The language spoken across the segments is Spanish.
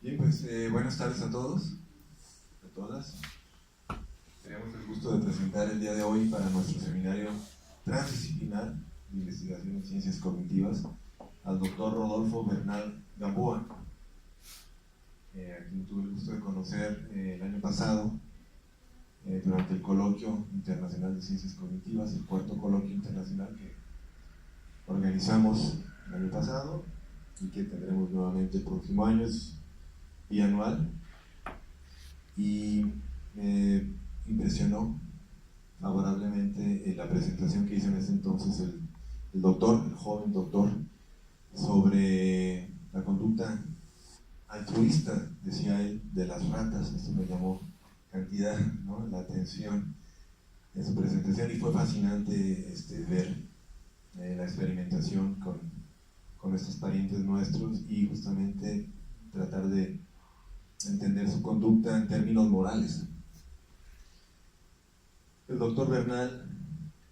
Bien, pues buenas tardes a todos, a todas. Tenemos el gusto de presentar el día de hoy para nuestro seminario transdisciplinar de investigación en ciencias cognitivas al doctor Rodolfo Bernal Gamboa, a quien tuve el gusto de conocer el año pasado durante el Coloquio Internacional de Ciencias Cognitivas, el cuarto coloquio internacional que organizamos el año pasado y que tendremos nuevamente el próximo año. Es bianual, y me impresionó favorablemente la presentación que hizo en ese entonces el joven doctor, sobre la conducta altruista, decía él, de las ratas. Esto me llamó cantidad, ¿no?, la atención en su presentación, y fue fascinante ver la experimentación con estos parientes nuestros y justamente tratar de entender su conducta en términos morales. El doctor Bernal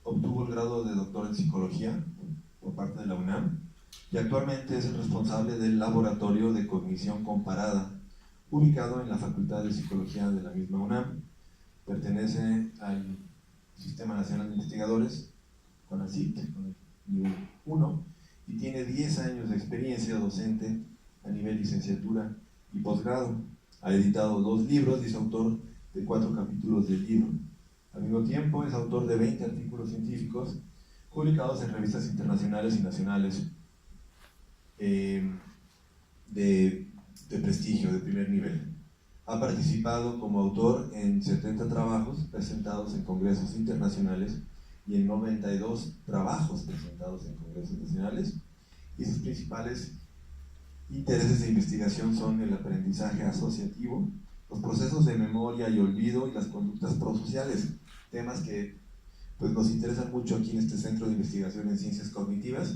obtuvo el grado de doctor en psicología por parte de la UNAM y actualmente es el responsable del laboratorio de cognición comparada ubicado en la Facultad de Psicología de la misma UNAM. Pertenece al Sistema Nacional de Investigadores, CONACYT, con el nivel 1, y tiene 10 años de experiencia docente a nivel licenciatura y posgrado. Ha editado 2 libros y es autor de 4 capítulos del libro. Al mismo tiempo es autor de 20 artículos científicos publicados en revistas internacionales y nacionales de prestigio, de primer nivel. Ha participado como autor en 70 trabajos presentados en congresos internacionales y en 92 trabajos presentados en congresos nacionales, y sus principales intereses de investigación son el aprendizaje asociativo, los procesos de memoria y olvido y las conductas prosociales, temas que pues, nos interesan mucho aquí en este Centro de Investigación en Ciencias Cognitivas,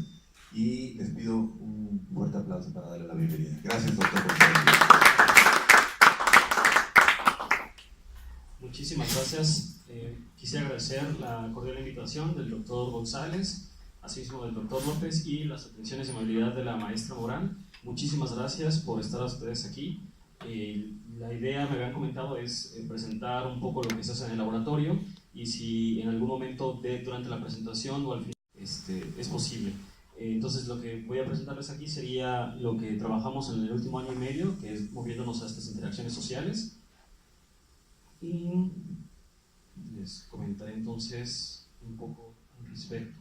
y les pido un fuerte aplauso para darle la bienvenida. Gracias, doctor. Muchísimas gracias. Quisiera agradecer la cordial invitación del doctor González, asimismo del doctor López, y las atenciones y amabilidad de la maestra Morán. Muchísimas gracias por estar ustedes aquí. La idea, me habían comentado, es presentar un poco lo que se hace en el laboratorio, y si en algún momento durante la presentación o al final es posible. Entonces lo que voy a presentarles aquí sería lo que trabajamos en el último año y medio, que es moviéndonos a estas interacciones sociales. Y les comentaré entonces un poco al respecto.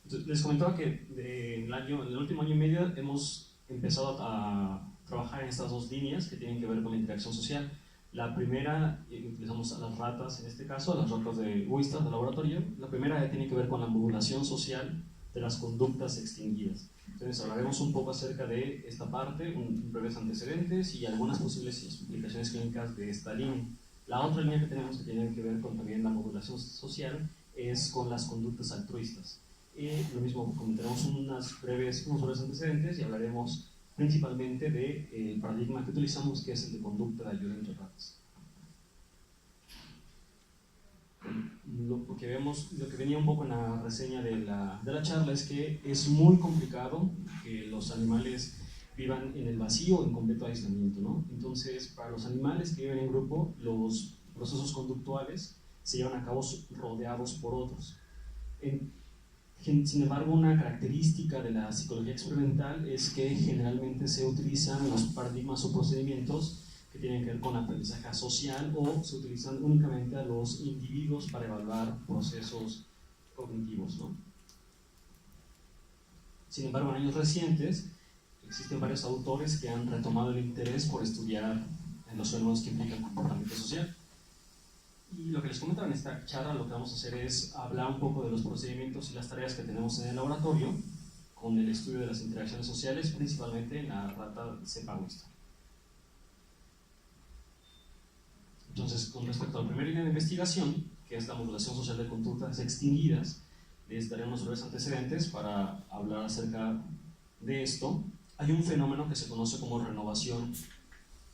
Entonces, les comentaba que en el último año y medio hemos empezado a trabajar en estas 2 líneas que tienen que ver con la interacción social. La primera, utilizamos a las ratas en este caso, a las ratas de Wistar, de laboratorio. La primera tiene que ver con la modulación social de las conductas extinguidas. Entonces hablaremos un poco acerca de esta parte, breves antecedentes y algunas posibles implicaciones clínicas de esta línea. La otra línea que tenemos, que tiene que ver con también la modulación social, es con las conductas altruistas. Lo mismo, comentaremos unos breves antecedentes y hablaremos principalmente del paradigma que utilizamos, que es el de conducta de ayuda entre ratas. Lo que venía un poco en la reseña de la charla es que es muy complicado que los animales vivan en el vacío, en completo aislamiento, ¿no? Entonces, para los animales que viven en grupo, los procesos conductuales se llevan a cabo rodeados por otros. Sin embargo, una característica de la psicología experimental es que generalmente se utilizan los paradigmas o procedimientos que tienen que ver con aprendizaje social, o se utilizan únicamente a los individuos para evaluar procesos cognitivos, ¿no? Sin embargo, en años recientes existen varios autores que han retomado el interés por estudiar en los fenómenos que implican comportamiento social. Y lo que les comentaba en esta charla, lo que vamos a hacer es hablar un poco de los procedimientos y las tareas que tenemos en el laboratorio con el estudio de las interacciones sociales, principalmente en la rata cepa Wistar. Entonces, con respecto a la primera línea de investigación, que es la modulación social de conductas extinguidas, les daré unos breves antecedentes para hablar acerca de esto. Hay un fenómeno que se conoce como renovación.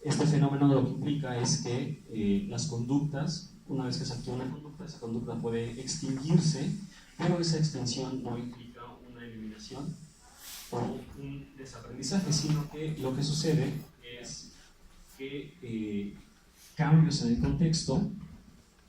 Este fenómeno lo que implica es que las conductas, una vez que se activa una conducta, esa conducta puede extinguirse, pero esa extinción no implica desarrollación o un desaprendizaje, sino que lo que sucede es que cambios en el contexto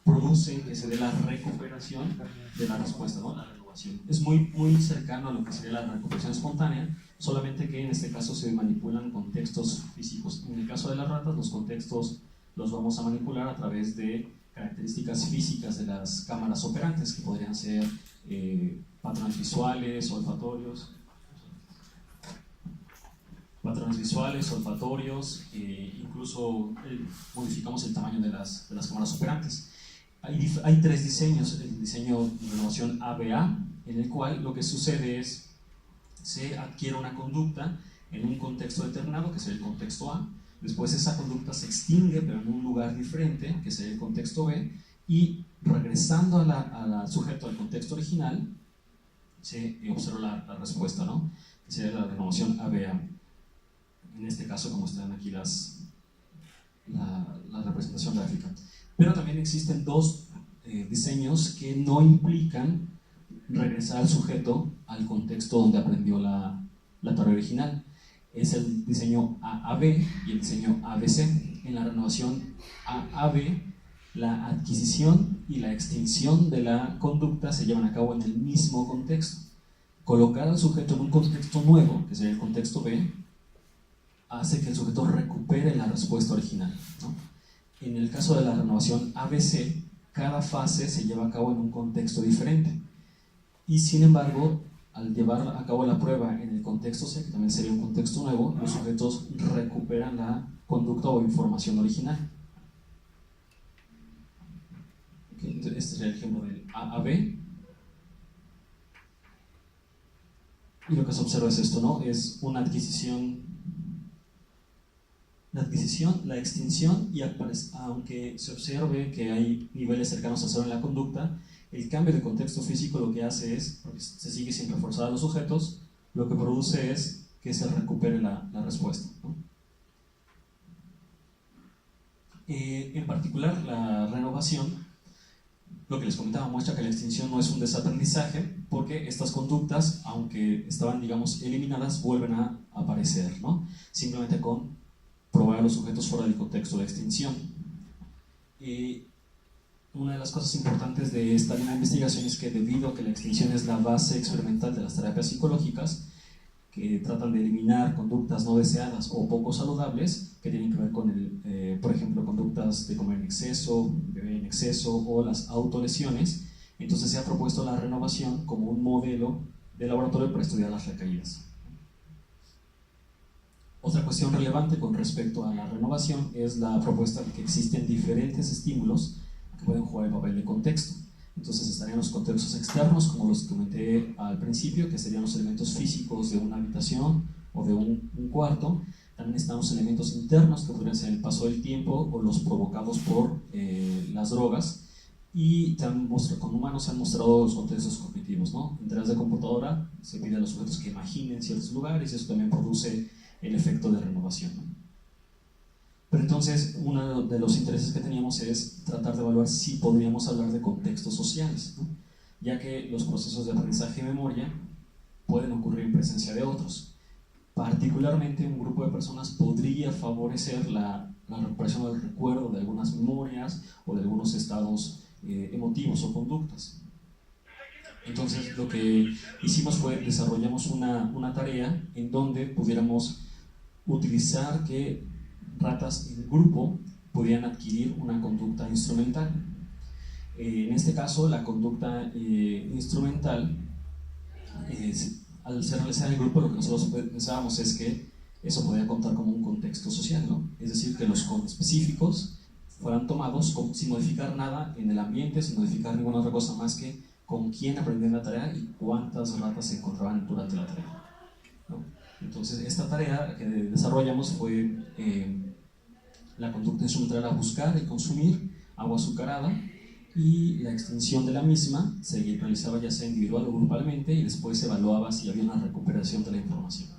producen que se dé la recuperación de la respuesta, ¿no? La renovación. Es muy cercano a lo que sería la recuperación espontánea, solamente que en este caso se manipulan contextos físicos. En el caso de las ratas, los contextos los vamos a manipular a través de características físicas de las cámaras operantes, que podrían ser patrones visuales, olfatorios, incluso modificamos el tamaño de las cámaras operantes. Hay tres diseños: el diseño de renovación ABA, en el cual lo que sucede es se adquiere una conducta en un contexto determinado, que es el contexto A. Después esa conducta se extingue, pero en un lugar diferente, que es el contexto B, y regresando al sujeto, al contexto original, se observa la respuesta, ¿no? Que sería la renovación ABA. En este caso, como están aquí la representación gráfica. Pero también existen dos diseños que no implican regresar al sujeto al contexto donde aprendió la tarea original. Es el diseño AAB y el diseño ABC. En la renovación AAB, la adquisición y la extinción de la conducta se llevan a cabo en el mismo contexto. Colocar al sujeto en un contexto nuevo, que sería el contexto B, hace que el sujeto recupere la respuesta original, ¿no? En el caso de la renovación ABC, cada fase se lleva a cabo en un contexto diferente. Y sin embargo, al llevar a cabo la prueba en el contexto C, que también sería un contexto nuevo, los sujetos recuperan la conducta o información original. Okay, entonces este sería el ejemplo del AAB. Y lo que se observa es esto, ¿no? Es una adquisición, la extinción, y aunque se observe que hay niveles cercanos a cero en la conducta, el cambio de contexto físico lo que hace es, porque se sigue sin reforzar a los sujetos, lo que produce es que se recupere la respuesta, ¿no? En particular, la renovación, lo que les comentaba, muestra que la extinción no es un desaprendizaje, porque estas conductas, aunque estaban, digamos, eliminadas, vuelven a aparecer, ¿no? Simplemente con probar a los sujetos fuera del contexto de extinción. Una de las cosas importantes de esta línea de investigación es que, debido a que la extinción es la base experimental de las terapias psicológicas, que tratan de eliminar conductas no deseadas o poco saludables, que tienen que ver con, por ejemplo, conductas de comer en exceso, beber en exceso o las autolesiones, entonces se ha propuesto la renovación como un modelo de laboratorio para estudiar las recaídas. Otra cuestión relevante con respecto a la renovación es la propuesta de que existen diferentes estímulos que pueden jugar el papel de contexto. Entonces estarían los contextos externos, como los que comenté al principio, que serían los elementos físicos de una habitación o de un cuarto. También están los elementos internos, que podrían ser el paso del tiempo o los provocados por las drogas. Y también con humanos se han mostrado los contextos cognitivos, ¿no? En tareas de computadora se pide a los sujetos que imaginen ciertos lugares, y eso también produce el efecto de renovación, ¿no? Pero entonces, uno de los intereses que teníamos es tratar de evaluar si podríamos hablar de contextos sociales, ¿no? Ya que los procesos de aprendizaje y memoria pueden ocurrir en presencia de otros. Particularmente, un grupo de personas podría favorecer la recuperación del recuerdo de algunas memorias o de algunos estados emotivos o conductas. Entonces, lo que hicimos fue desarrollamos una tarea en donde pudiéramos utilizar que ratas en grupo podían adquirir una conducta instrumental. En este caso, la conducta instrumental, al ser realizada en el grupo, lo que nosotros pensábamos es que eso podía contar como un contexto social, ¿no? Es decir, que los específicos fueran tomados sin modificar nada en el ambiente, sin modificar ninguna otra cosa más que con quién aprendían la tarea y cuántas ratas se encontraban durante la tarea, ¿no? Entonces, esta tarea que desarrollamos fue la conducta instrumental a buscar y consumir agua azucarada, y la extinción de la misma se realizaba ya sea individual o grupalmente, y después se evaluaba si había una recuperación de la información.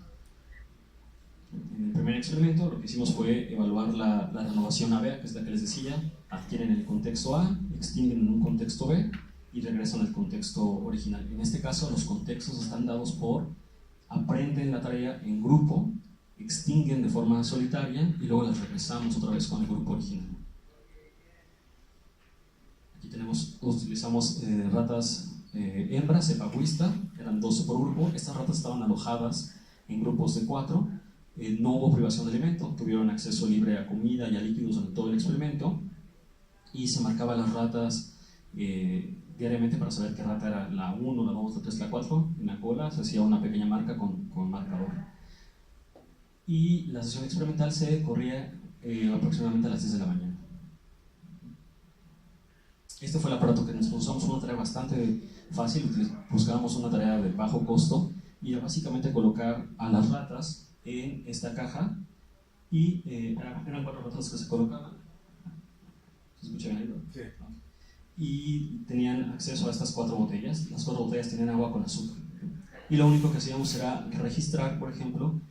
En el primer experimento lo que hicimos fue evaluar la renovación ABA, que es la que les decía: adquieren en el contexto A, extinguen en un contexto B, y regresan al contexto original. En este caso, los contextos están dados por aprenden la tarea en grupo, extinguen de forma solitaria y luego las regresamos otra vez con el grupo original. Aquí utilizamos ratas hembras, epahuista, eran 12 por grupo. Estas ratas estaban alojadas en grupos de 4, no hubo privación de alimento, tuvieron acceso libre a comida y a líquidos durante todo el experimento, y se marcaba las ratas diariamente para saber qué rata era la 1, la 2, la 3, la 4. En la cola se hacía una pequeña marca con marcador. Y la sesión experimental se corría aproximadamente a las 10 de la mañana. Este fue el aparato que nos usamos, una tarea bastante fácil. Buscábamos una tarea de bajo costo y era básicamente colocar a las ratas en esta caja, y eran 4 ratas que se colocaban. ¿Se escucha bien ahí, no? Sí. Y tenían acceso a estas 4 botellas. Las 4 botellas tenían agua con azúcar. Y lo único que hacíamos era registrar, por ejemplo,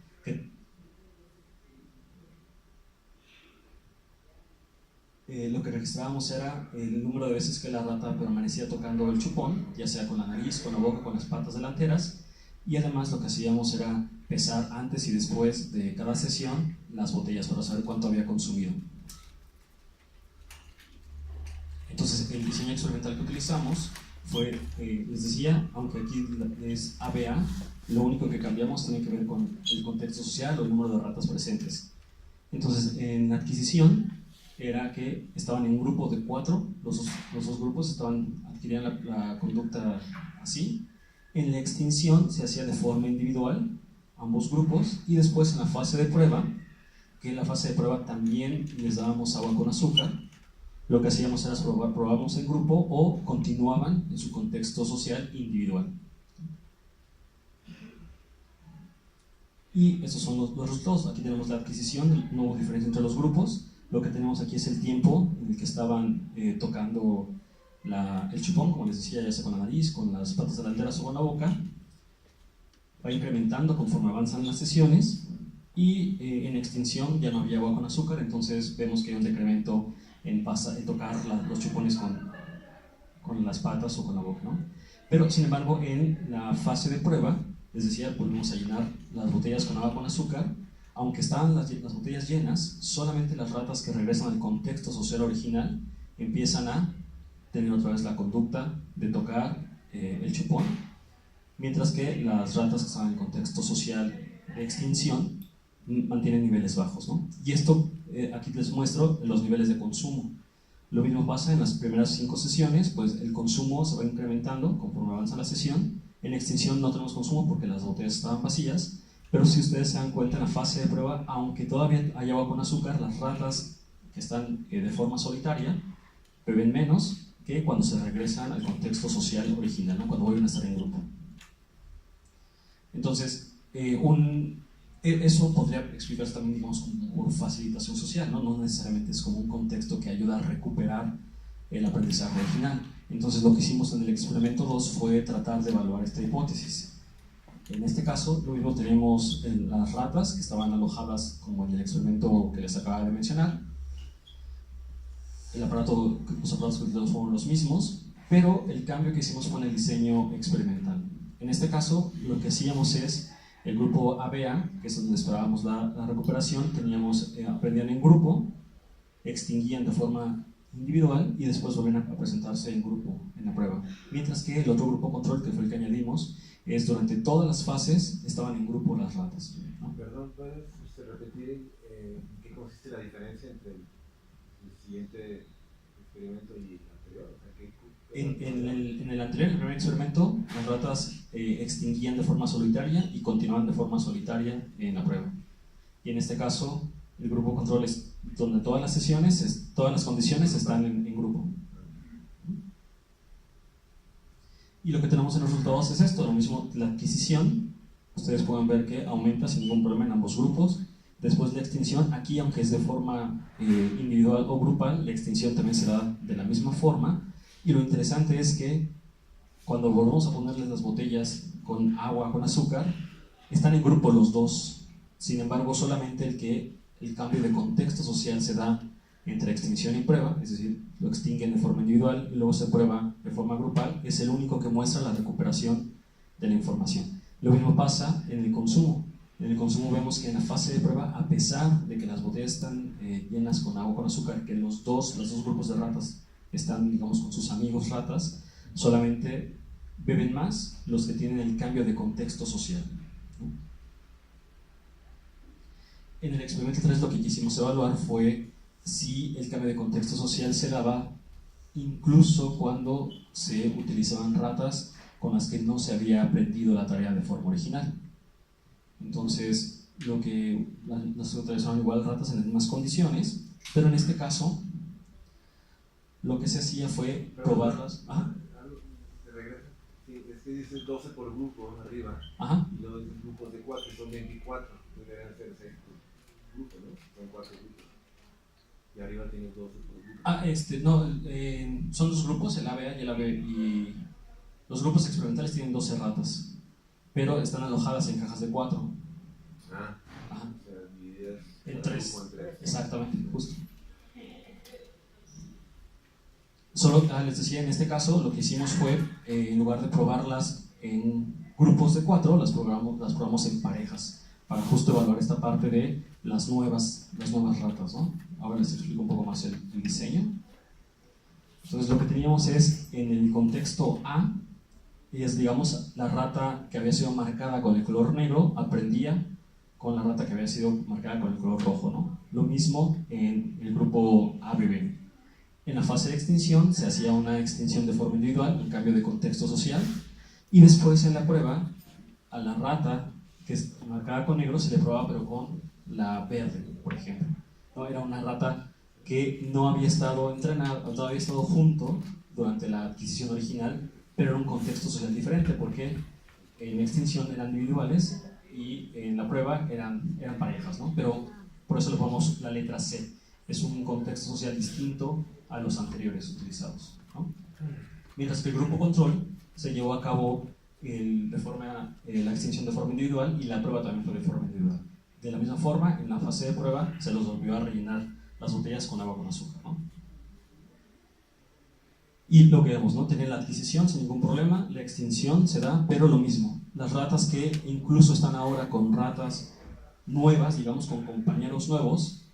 lo que registrábamos era el número de veces que la rata permanecía tocando el chupón, ya sea con la nariz, con la boca, con las patas delanteras, y además lo que hacíamos era pesar antes y después de cada sesión las botellas para saber cuánto había consumido. Entonces, el diseño experimental que utilizamos fue, les decía, aunque aquí es ABA, lo único que cambiamos tiene que ver con el contexto social o el número de ratas presentes. Entonces, en la adquisición era que estaban en un grupo de 4, los dos grupos adquirían la conducta así. En la extinción se hacía de forma individual, ambos grupos, y después en la fase de prueba, que en la fase de prueba también les dábamos agua con azúcar. Lo que hacíamos era probábamos en grupo o continuaban en su contexto social individual. Y estos son los resultados. Aquí tenemos la adquisición, no hubo diferencia entre los grupos. Lo que tenemos aquí es el tiempo en el que estaban tocando el chupón, como les decía, ya sea con la nariz, con las patas delanteras o con la boca. Va incrementando conforme avanzan las sesiones, y en extinción ya no había agua con azúcar, entonces vemos que hay un decremento en tocar los chupones con las patas o con la boca, ¿no? Pero sin embargo, en la fase de prueba, les decía, volvimos a llenar las botellas con agua con azúcar. Aunque estaban las botellas llenas, solamente las ratas que regresan al contexto social original empiezan a tener otra vez la conducta de tocar el chupón, mientras que las ratas que estaban en el contexto social de extinción mantienen niveles bajos, ¿no? Y esto, aquí les muestro los niveles de consumo. Lo mismo pasa en las primeras 5 sesiones, pues el consumo se va incrementando conforme avanza la sesión. En extinción no tenemos consumo porque las botellas estaban vacías. Pero si ustedes se dan cuenta, en la fase de prueba, aunque todavía hay agua con azúcar, las ratas que están de forma solitaria beben menos que cuando se regresan al contexto social original, ¿no? Cuando vuelven a estar en grupo. Entonces, eso podría explicarse también, digamos, como por facilitación social, ¿no? No necesariamente es como un contexto que ayuda a recuperar el aprendizaje original. Entonces, lo que hicimos en el experimento 2 fue tratar de evaluar esta hipótesis. En este caso, lo mismo tenemos las ratas que estaban alojadas como en el experimento que les acaba de mencionar. Los aparatos que utilizamos fueron los mismos, pero el cambio que hicimos fue en el diseño experimental. En este caso, lo que hacíamos es, el grupo ABA, que es donde esperábamos la recuperación, aprendían en grupo, extinguían de forma individual y después volvían a presentarse en grupo en la prueba. Mientras que el otro grupo control, que fue el que añadimos, es durante todas las fases estaban en grupo las ratas, ¿no? Perdón, ¿puedes repetir en qué consiste la diferencia entre el siguiente experimento y el anterior? O sea, en el anterior, el primer experimento, las ratas extinguían de forma solitaria y continuaban de forma solitaria en la prueba. Y en este caso, el grupo control es donde todas las condiciones están en grupo. Y lo que tenemos en los resultados es esto, lo mismo, la adquisición. Ustedes pueden ver que aumenta sin ningún problema en ambos grupos. Después la extinción, aquí aunque es de forma individual o grupal, la extinción también se da de la misma forma. Y lo interesante es que cuando volvemos a ponerles las botellas con agua, con azúcar, están en grupo los dos. Sin embargo, solamente el cambio de contexto social se da entre extinción y prueba, es decir, lo extinguen de forma individual y luego se prueba de forma grupal, es el único que muestra la recuperación de la información. Lo mismo pasa en el consumo. En el consumo vemos que en la fase de prueba, a pesar de que las botellas están llenas con agua con azúcar, que los dos grupos de ratas están, digamos, con sus amigos ratas, solamente beben más los que tienen el cambio de contexto social, ¿no? En el experimento 3 lo que quisimos evaluar fue si el cambio de contexto social se daba incluso cuando se utilizaban ratas con las que no se había aprendido la tarea de forma original. Entonces, las utilizaban igual ratas en las mismas condiciones, pero en este caso lo que se hacía fue probarlas. Ajá. ¿Se regresa? Sí, es que dice 12 por grupo arriba. Ajá. Y luego dices grupos de 4, son 24. Deberían ser 6 grupos, ¿no? Son 4 grupos. Y arriba tienes 12 por grupo. No, son dos grupos, el ABA y el AB, y los grupos experimentales tienen 12 ratas, pero están alojadas en cajas de 4. Ajá. Ajá. O sea, divididas En cada 3. grupo en 3. Exactamente, justo. Solo, les decía, en este caso lo que hicimos fue, en lugar de probarlas en grupos de 4, las probamos en parejas, para justo evaluar esta parte de las nuevas ratas, ¿no? Ahora les explico un poco más el diseño. Entonces lo que teníamos es, en el contexto A, es, digamos, la rata que había sido marcada con el color negro aprendía con la rata que había sido marcada con el color rojo, ¿no? Lo mismo en el grupo ABB. En la fase de extinción se hacía una extinción de forma individual, un cambio de contexto social, y después en la prueba a la rata que es marcada con negro se le probaba pero con la verde, por ejemplo, ¿no? Era una rata que no había estado entrenada, no había estado junto durante la adquisición original, pero era un contexto social diferente, porque en extinción eran individuales y en la prueba eran parejas, ¿no? Pero por eso le ponemos la letra C. Es un contexto social distinto a los anteriores utilizados, ¿no? Mientras que el grupo control se llevó a cabo la extinción de forma individual y la prueba también fue de forma individual. De la misma forma, en la fase de prueba se los volvió a rellenar las botellas con agua con azúcar, ¿no? Y lo que vemos, ¿no? Tener la adquisición sin ningún problema, la extinción se da, pero lo mismo. Las ratas que incluso están ahora con ratas nuevas, digamos, con compañeros nuevos,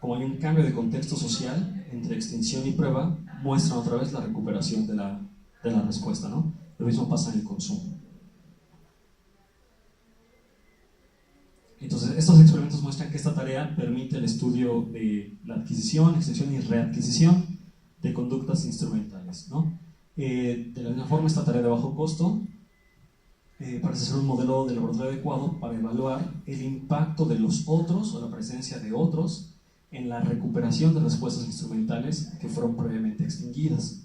como hay un cambio de contexto social entre extinción y prueba, muestran otra vez la recuperación de la respuesta, ¿no? Lo mismo pasa en el consumo. Entonces, estos experimentos muestran que esta tarea permite el estudio de la adquisición, extinción y readquisición de conductas instrumentales, ¿no? De la misma forma, esta tarea de bajo costo parece ser un modelo de laboratorio adecuado para evaluar el impacto de los otros o la presencia de otros en la recuperación de respuestas instrumentales que fueron previamente extinguidas.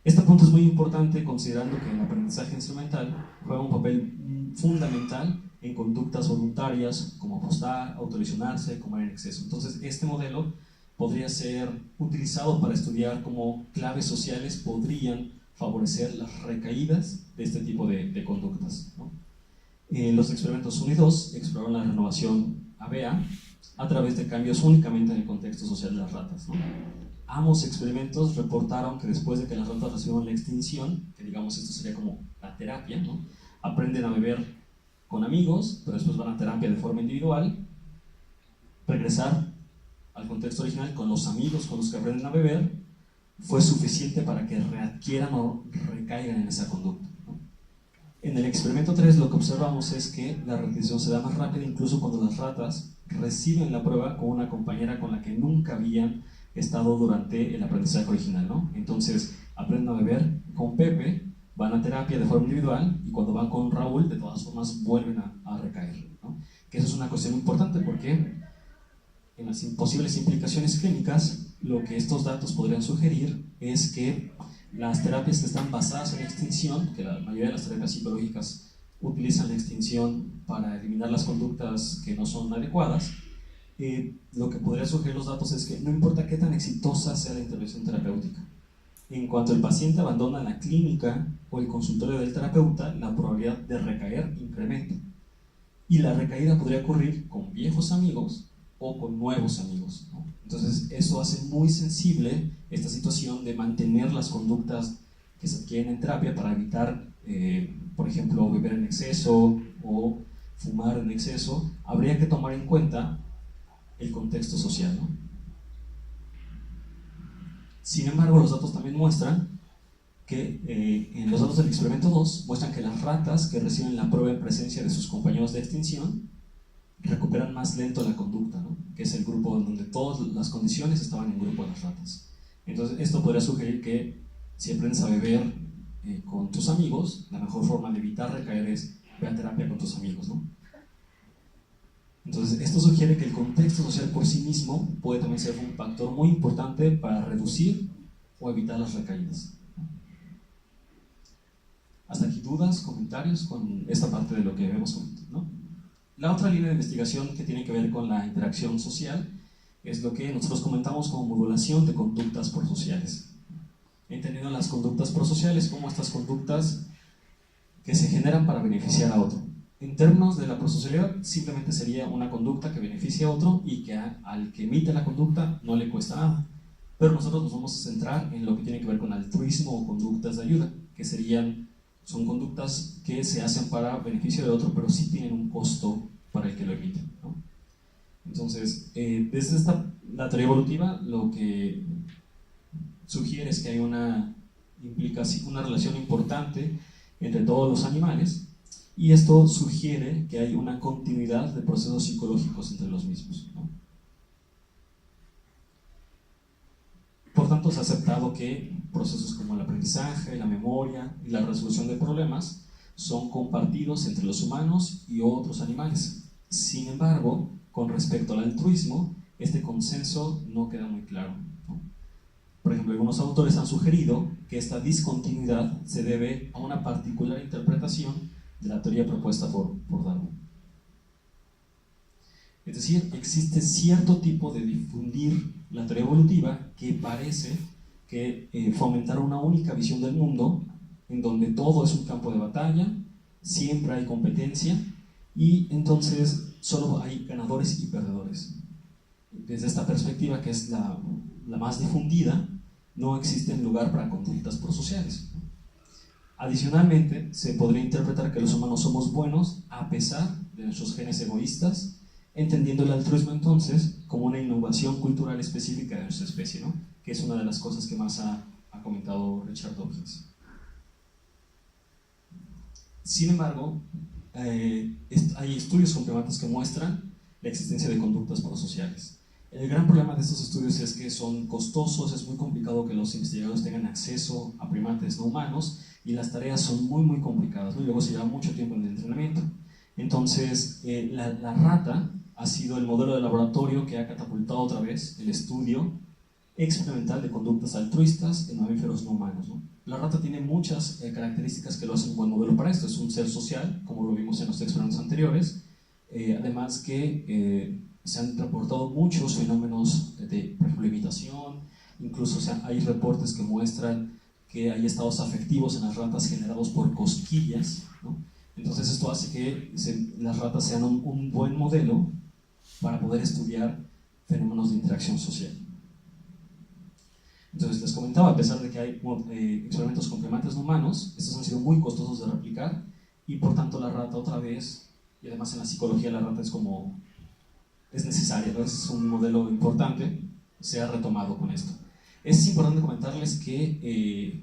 Este punto es muy importante considerando que el aprendizaje instrumental juega un papel fundamental en conductas voluntarias como apostar, autolesionarse, comer en exceso. Entonces, este modelo podría ser utilizado para estudiar cómo claves sociales podrían favorecer las recaídas de este tipo de conductas, ¿no? Los experimentos 1 y 2 exploraron la renovación ABA a través de cambios únicamente en el contexto social de las ratas, ¿no? Ambos experimentos reportaron que después de que las ratas recibieron la extinción, que digamos esto sería como la terapia, ¿no? Aprenden a beber con amigos, pero después van a terapia de forma individual, regresar al contexto original con los amigos con los que aprenden a beber, fue suficiente para que readquieran o recaigan en esa conducta, ¿no? En el experimento 3 lo que observamos es que la readquisición se da más rápida incluso cuando las ratas reciben la prueba con una compañera con la que nunca habían estado durante el aprendizaje original, ¿no? Entonces aprenden a beber con Pepe, van a terapia de forma individual y cuando van con Raúl de todas formas vuelven a recaer, ¿no? Que eso es una cuestión importante porque en las posibles implicaciones clínicas lo que estos datos podrían sugerir es que las terapias que están basadas en extinción, que la mayoría de las terapias psicológicas utilizan la extinción para eliminar las conductas que no son adecuadas, lo que podría sugerir los datos es que no importa qué tan exitosa sea la intervención terapéutica, en cuanto el paciente abandona la clínica o el consultorio del terapeuta, la probabilidad de recaer incrementa. Y la recaída podría ocurrir con viejos amigos o con nuevos amigos, ¿no? Entonces eso hace muy sensible esta situación de mantener las conductas que se adquieren en terapia para evitar, por ejemplo, beber en exceso o fumar en exceso. Habría que tomar en cuenta el contexto social, ¿no? Sin embargo, los datos también muestran que en los datos del experimento 2 muestran que las ratas que reciben la prueba en presencia de sus compañeros de extinción recuperan más lento la conducta, ¿no? Que es el grupo donde todas las condiciones estaban en el grupo de las ratas. Entonces esto podría sugerir que si aprendes a beber con tus amigos, la mejor forma de evitar recaer es ve a terapia con tus amigos, ¿no? Entonces esto sugiere que el contexto social por sí mismo puede también ser un factor muy importante para reducir o evitar las recaídas. Hasta aquí dudas, comentarios con esta parte de lo que vemos comentado, ¿no? La otra línea de investigación que tiene que ver con la interacción social es lo que nosotros comentamos como modulación de conductas prosociales. Entendiendo las conductas prosociales como estas conductas que se generan para beneficiar a otro. En términos de la prosocialidad, simplemente sería una conducta que beneficia a otro y que al que emite la conducta no le cuesta nada. Pero nosotros nos vamos a centrar en lo que tiene que ver con altruismo o conductas de ayuda, que son conductas que se hacen para beneficio de otro, pero sí tienen un costo para el que lo emite, ¿no? Entonces, desde la teoría evolutiva, lo que sugiere es que hay una relación importante entre todos los animales, y esto sugiere que hay una continuidad de procesos psicológicos entre los mismos, ¿no? Por tanto, se ha aceptado que procesos como el aprendizaje, la memoria y la resolución de problemas son compartidos entre los humanos y otros animales. Sin embargo, con respecto al altruismo, este consenso no queda muy claro, ¿no? Por ejemplo, algunos autores han sugerido que esta discontinuidad se debe a una particular interpretación de la teoría propuesta por Darwin. Es decir, existe cierto tipo de difundir la teoría evolutiva que parece que fomentar una única visión del mundo en donde todo es un campo de batalla, siempre hay competencia y entonces solo hay ganadores y perdedores. Desde esta perspectiva, que es la más difundida, no existe lugar para conductas prosociales. Adicionalmente, se podría interpretar que los humanos somos buenos a pesar de nuestros genes egoístas, entendiendo el altruismo entonces como una innovación cultural específica de nuestra especie, ¿no? Que es una de las cosas que más ha comentado Richard Dawkins. Sin embargo, hay estudios complementarios que muestran la existencia de conductas prosociales. El gran problema de estos estudios es que son costosos, es muy complicado que los investigadores tengan acceso a primates no humanos y las tareas son muy complicadas, ¿no? Y luego se lleva mucho tiempo en el entrenamiento. Entonces, la rata ha sido el modelo de laboratorio que ha catapultado otra vez el estudio experimental de conductas altruistas en mamíferos no humanos, ¿no? La rata tiene muchas características que lo hacen un buen modelo para esto. Es un ser social, como lo vimos en los experimentos anteriores, además que se han reportado muchos fenómenos de, por ejemplo, imitación, incluso hay reportes que muestran que hay estados afectivos en las ratas generados por cosquillas, ¿no? Entonces esto hace que las ratas sean un buen modelo para poder estudiar fenómenos de interacción social. Entonces les comentaba, a pesar de que hay experimentos con primates no humanos, estos han sido muy costosos de replicar y por tanto la rata otra vez, y además en la psicología la rata es necesaria, ¿no? Es un modelo importante, se ha retomado con esto. Es importante comentarles que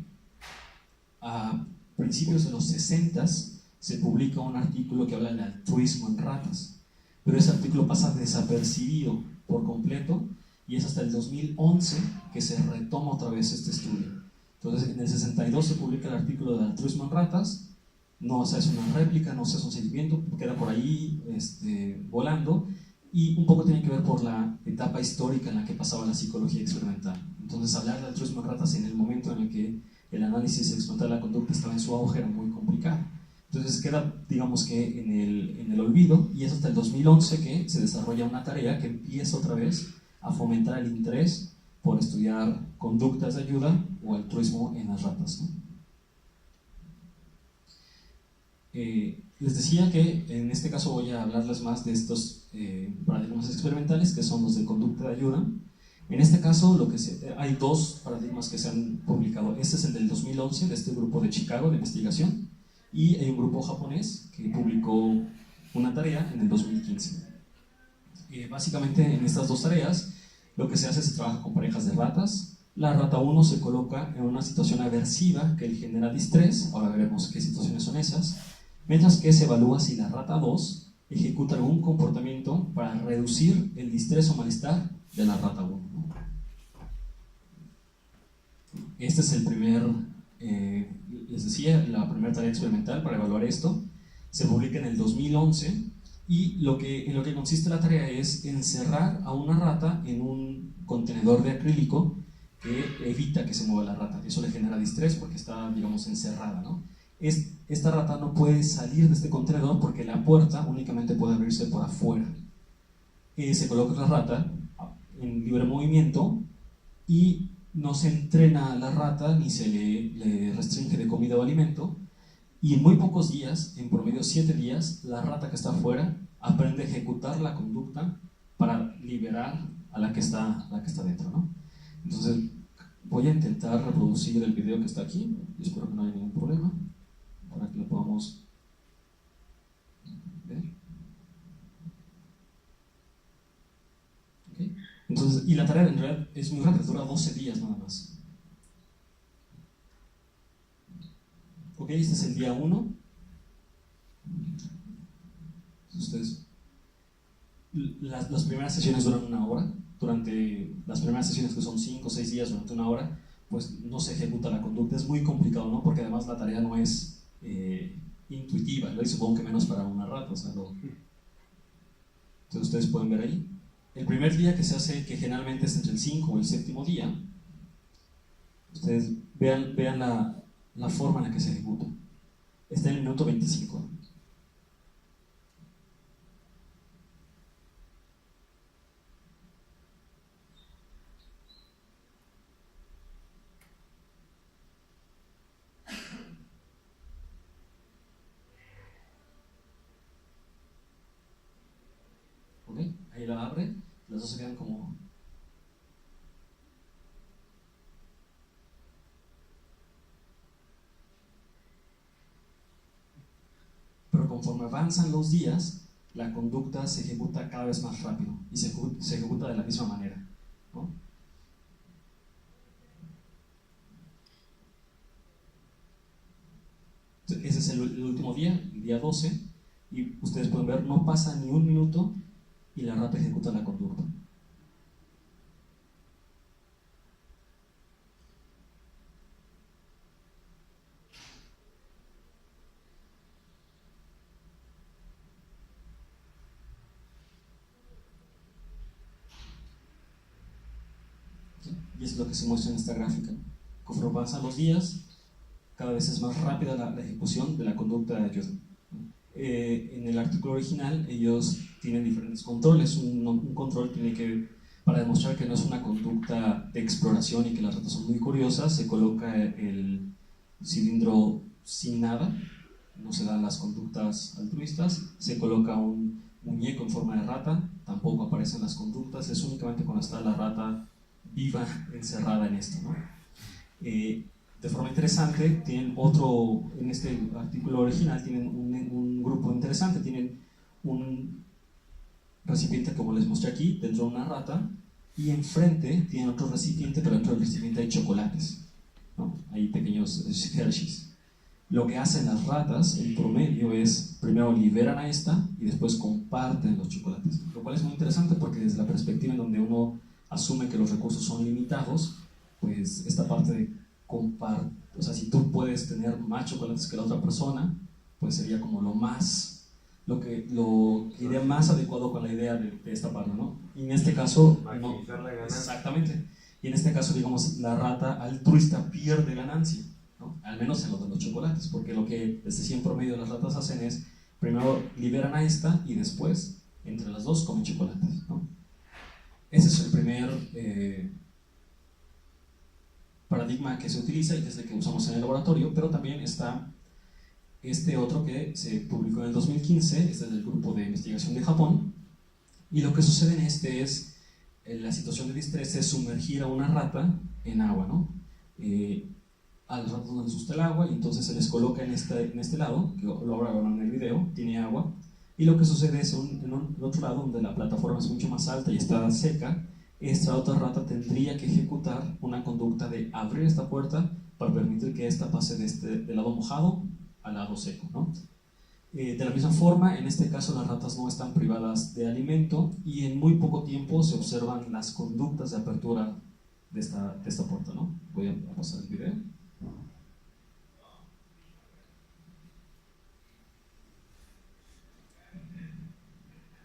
a principios de los 60s se publica un artículo que habla de altruismo en ratas, pero ese artículo pasa desapercibido por completo y es hasta el 2011 que se retoma otra vez este estudio. Entonces en el 62 se publica el artículo de altruismo en ratas, no se hace una réplica, no se hace un seguimiento, queda por ahí volando, y un poco tiene que ver por la etapa histórica en la que pasaba la psicología experimental. Entonces hablar de altruismo en ratas en el momento en el que el análisis experimental de la conducta estaba en su auge era muy complicado. Entonces queda, digamos que en el olvido, y es hasta el 2011 que se desarrolla una tarea que empieza otra vez a fomentar el interés por estudiar conductas de ayuda o altruismo en las ratas, ¿no? les decía que en este caso voy a hablarles más de estos paradigmas experimentales, que son los de conducta de ayuda. En este caso hay dos paradigmas que se han publicado. Este es el del 2011, de este grupo de Chicago de investigación, y hay un grupo japonés que publicó una tarea en el 2015. Básicamente en estas dos tareas lo que se hace es se trabaja con parejas de ratas. La rata 1 se coloca en una situación aversiva que le genera distrés, ahora veremos qué situaciones son esas, mientras que se evalúa si la rata 2 ejecuta algún comportamiento para reducir el distrés o malestar de la rata 1. Este es el primer, les decía, la primera tarea experimental para evaluar esto. Se publica en el 2011 y en lo que consiste la tarea es encerrar a una rata en un contenedor de acrílico que evita que se mueva la rata. Eso le genera distrés porque está, digamos, encerrada, ¿no? Esta rata no puede salir de este contenedor porque la puerta únicamente puede abrirse por afuera. Se coloca la rata en libre movimiento y no se entrena a la rata ni se le restringe de comida o alimento, y en muy pocos días, en promedio 7 días, la rata que está afuera aprende a ejecutar la conducta para liberar a la que está dentro, ¿no? Entonces voy a intentar reproducir el video que está aquí y espero que no haya ningún problema para que lo podamos ver. ¿Okay? Entonces, y la tarea en realidad es muy rápida, dura 12 días nada más. Ok, este es el día 1. Ustedes, las primeras sesiones duran 1 hora. Durante las primeras sesiones, que son 5 o 6 días, durante 1 hora, pues no se ejecuta la conducta. Es muy complicado, ¿no? Porque además la tarea no es intuitiva, ¿no? Y supongo que menos para una rata, o sea, entonces ustedes pueden ver ahí. El primer día que se hace, que generalmente es entre el 5 o el 7º día, ustedes vean la forma en la que se ejecuta. Está en el minuto 25. ¿Ok? Ahí la abre, las dos se quedan como... Pero conforme avanzan los días, la conducta se ejecuta cada vez más rápido y se ejecuta de la misma manera, ¿no? Ese es el último día, el día 12, y ustedes pueden ver, no pasa ni 1 minuto y la rata ejecuta la conducta. Y eso es lo que se muestra en esta gráfica. Conforme pasan los días, cada vez es más rápida la ejecución de la conducta de ayuda. En el artículo original ellos tienen diferentes controles. Un control tiene que, para demostrar que no es una conducta de exploración y que las ratas son muy curiosas, se coloca el cilindro sin nada, no se dan las conductas altruistas, se coloca un muñeco en forma de rata, tampoco aparecen las conductas, es únicamente cuando está la rata viva encerrada en esto, ¿no? De forma interesante, tienen en este artículo original tienen un grupo interesante, tienen un recipiente como les mostré aquí, dentro de una rata, y enfrente tienen otro recipiente, pero dentro del recipiente hay chocolates, ¿no? Hay pequeños Hershey's. Lo que hacen las ratas, en promedio, es primero liberan a esta y después comparten los chocolates, lo cual es muy interesante porque desde la perspectiva en donde uno asume que los recursos son limitados, pues esta parte de compartir, o sea, si tú puedes tener más chocolates que la otra persona, pues sería como lo que iría más adecuado con la idea de esta parte, ¿no? Y en este caso, no, la ganancia. exactamente, y en este caso, digamos, la rata altruista pierde ganancia, ¿no? Al menos en lo de los chocolates, porque lo que desde siempre promedio las ratas hacen es, primero liberan a esta y después, entre las dos, comen chocolates, ¿no? Ese es el primer paradigma que se utiliza y desde que usamos en el laboratorio, pero también está este otro que se publicó en el 2015, este es del grupo de investigación de Japón, y lo que sucede en este es, la situación de distrés es sumergir a una rata en agua, ¿no? A las ratas no les gusta el agua y entonces se les coloca en este lado, que lo grabaron en el video, tiene agua, y lo que sucede es en otro lado donde la plataforma es mucho más alta y está seca, esta otra rata tendría que ejecutar una conducta de abrir esta puerta para permitir que esta pase del lado mojado al lado seco, ¿no? De la misma forma, en este caso las ratas no están privadas de alimento y en muy poco tiempo se observan las conductas de apertura de esta puerta, ¿no? Voy a pasar el video.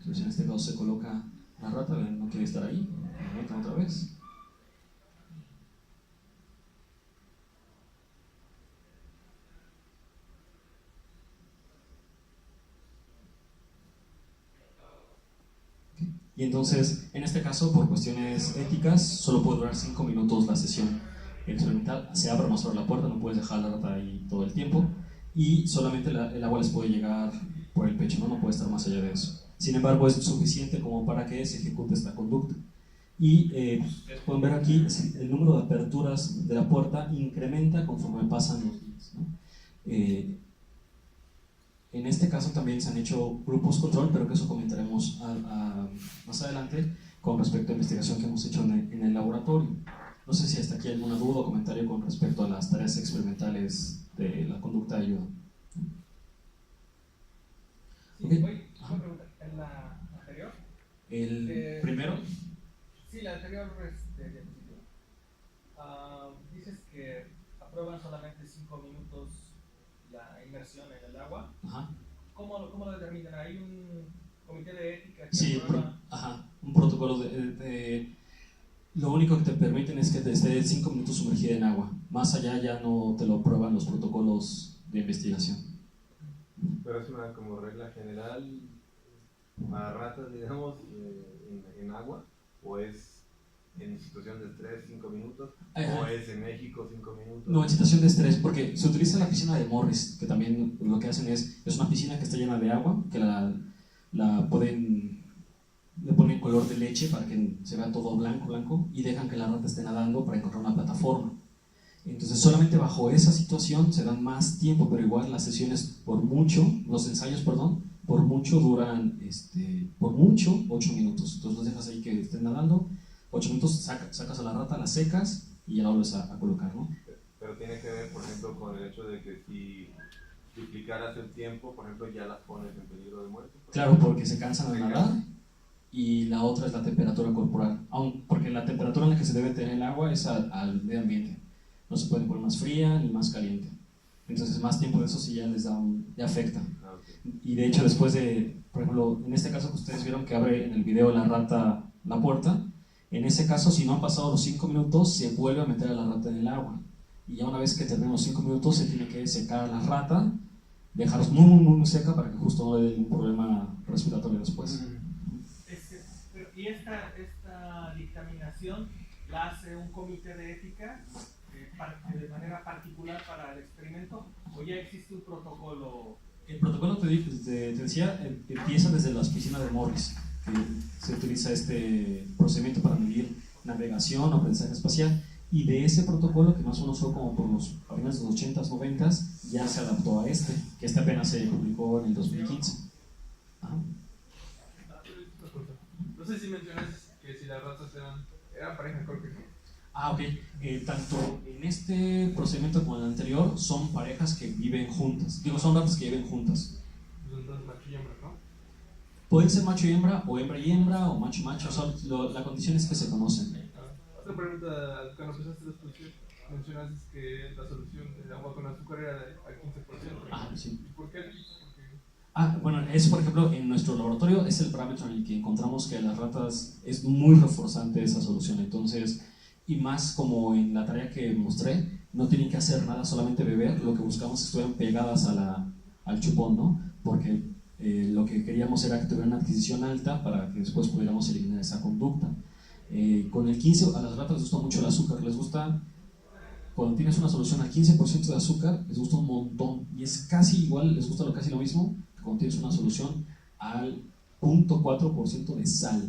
Entonces en este caso se coloca la rata, ven, no quiere estar ahí, la meten otra vez. Y entonces, en este caso, por cuestiones éticas, solo puede durar 5 minutos la sesión experimental. Se abre o no se abre la puerta, no puedes dejar la rata ahí todo el tiempo. Y solamente el agua les puede llegar por el pecho, no puede estar más allá de eso. Sin embargo, es suficiente como para que se ejecute esta conducta. Y ustedes pueden ver aquí, el número de aperturas de la puerta incrementa conforme pasan los días, ¿no? En este caso también se han hecho grupos control, pero que eso comentaremos más adelante con respecto a la investigación que hemos hecho en el laboratorio. No sé si hasta aquí hay alguna duda o comentario con respecto a las tareas experimentales de la conducta de ayuda. Sí, Okay. voy a preguntar, ¿en la anterior? ¿El primero? Sí, la anterior diapositiva. Dices que aprueban solamente 5 minutos la inmersión en el agua. Ajá. ¿Cómo lo determinan? ¿Hay un comité de ética que Sí, aprueba? un protocolo lo único que te permiten es que te esté 5 minutos sumergida en agua. Más allá ya no te lo aprueban los protocolos de investigación. Pero es una como regla general para ratas, digamos, en agua, o es en situación de estrés 5 minutos, o es en México 5 minutos. No, en situación de estrés, porque se utiliza la piscina de Morris, que también lo que hacen es una piscina que está llena de agua, que le ponen color de leche para que se vea todo blanco, y dejan que la rata esté nadando para encontrar una plataforma. Entonces solamente bajo esa situación se dan más tiempo, pero igual las sesiones los ensayos, por mucho duran, por mucho 8 minutos. Entonces los dejas ahí que estén nadando, 8 minutos, sacas a la rata, la secas y ya la vuelves a colocar, ¿no? Pero tiene que ver, por ejemplo, con el hecho de que si duplicaras el tiempo, por ejemplo, ya las pones en peligro de muerte. Claro, porque se cansan al nadar, y la otra es la temperatura corporal, porque la temperatura en la que se debe tener el agua es al medio ambiente. No se puede poner más fría ni más caliente. Entonces más tiempo de eso sí ya les ya afecta. Okay. Y de hecho después por ejemplo, en este caso que ustedes vieron que abre en el video la rata la puerta, en ese caso si no han pasado los 5 minutos se vuelve a meter a la rata en el agua. Y ya una vez que terminen los 5 minutos se tiene que secar a la rata, dejarlos muy seca para que justo no le dé ningún problema respiratorio después. ¿Y esta dictaminación la hace un comité de ética de manera particular para el experimento, o ya existe un protocolo? El protocolo, te decía, empieza desde las piscinas de Morris, que se utiliza este procedimiento para medir navegación o aprendizaje espacial, y de ese protocolo, que más o menos fue como por a finales de los 80s, 90s, ya se adaptó a que apenas se publicó en el 2015. Ajá. No sé si mencionas que si las ratas eran pareja, creo que sí. Ok. Tanto en este procedimiento como en el anterior son parejas que viven juntas. Son ratas que viven juntas. Son dos macho y hembra, ¿no? Pueden ser macho y hembra, o hembra y hembra, o macho y macho. La condición es que se conocen. Otra pregunta, cuando empezaste la exposición, mencionaste que la solución del agua con azúcar era al 15%. Sí. ¿Y por qué? Bueno, eso por ejemplo en nuestro laboratorio es el parámetro en el que encontramos que a las ratas es muy reforzante esa solución. Entonces, y más como en la tarea que mostré, no tienen que hacer nada, solamente beber. Lo que buscamos es que estuvieran pegadas al chupón, ¿no? Porque lo que queríamos era que tuvieran una adquisición alta para que después pudiéramos eliminar esa conducta. Con el 15, a las ratas les gusta mucho el azúcar, les gusta cuando tienes una solución al 15% de azúcar, les gusta un montón, y es casi igual, les gusta casi lo mismo que cuando tienes una solución al 0.4% de sal.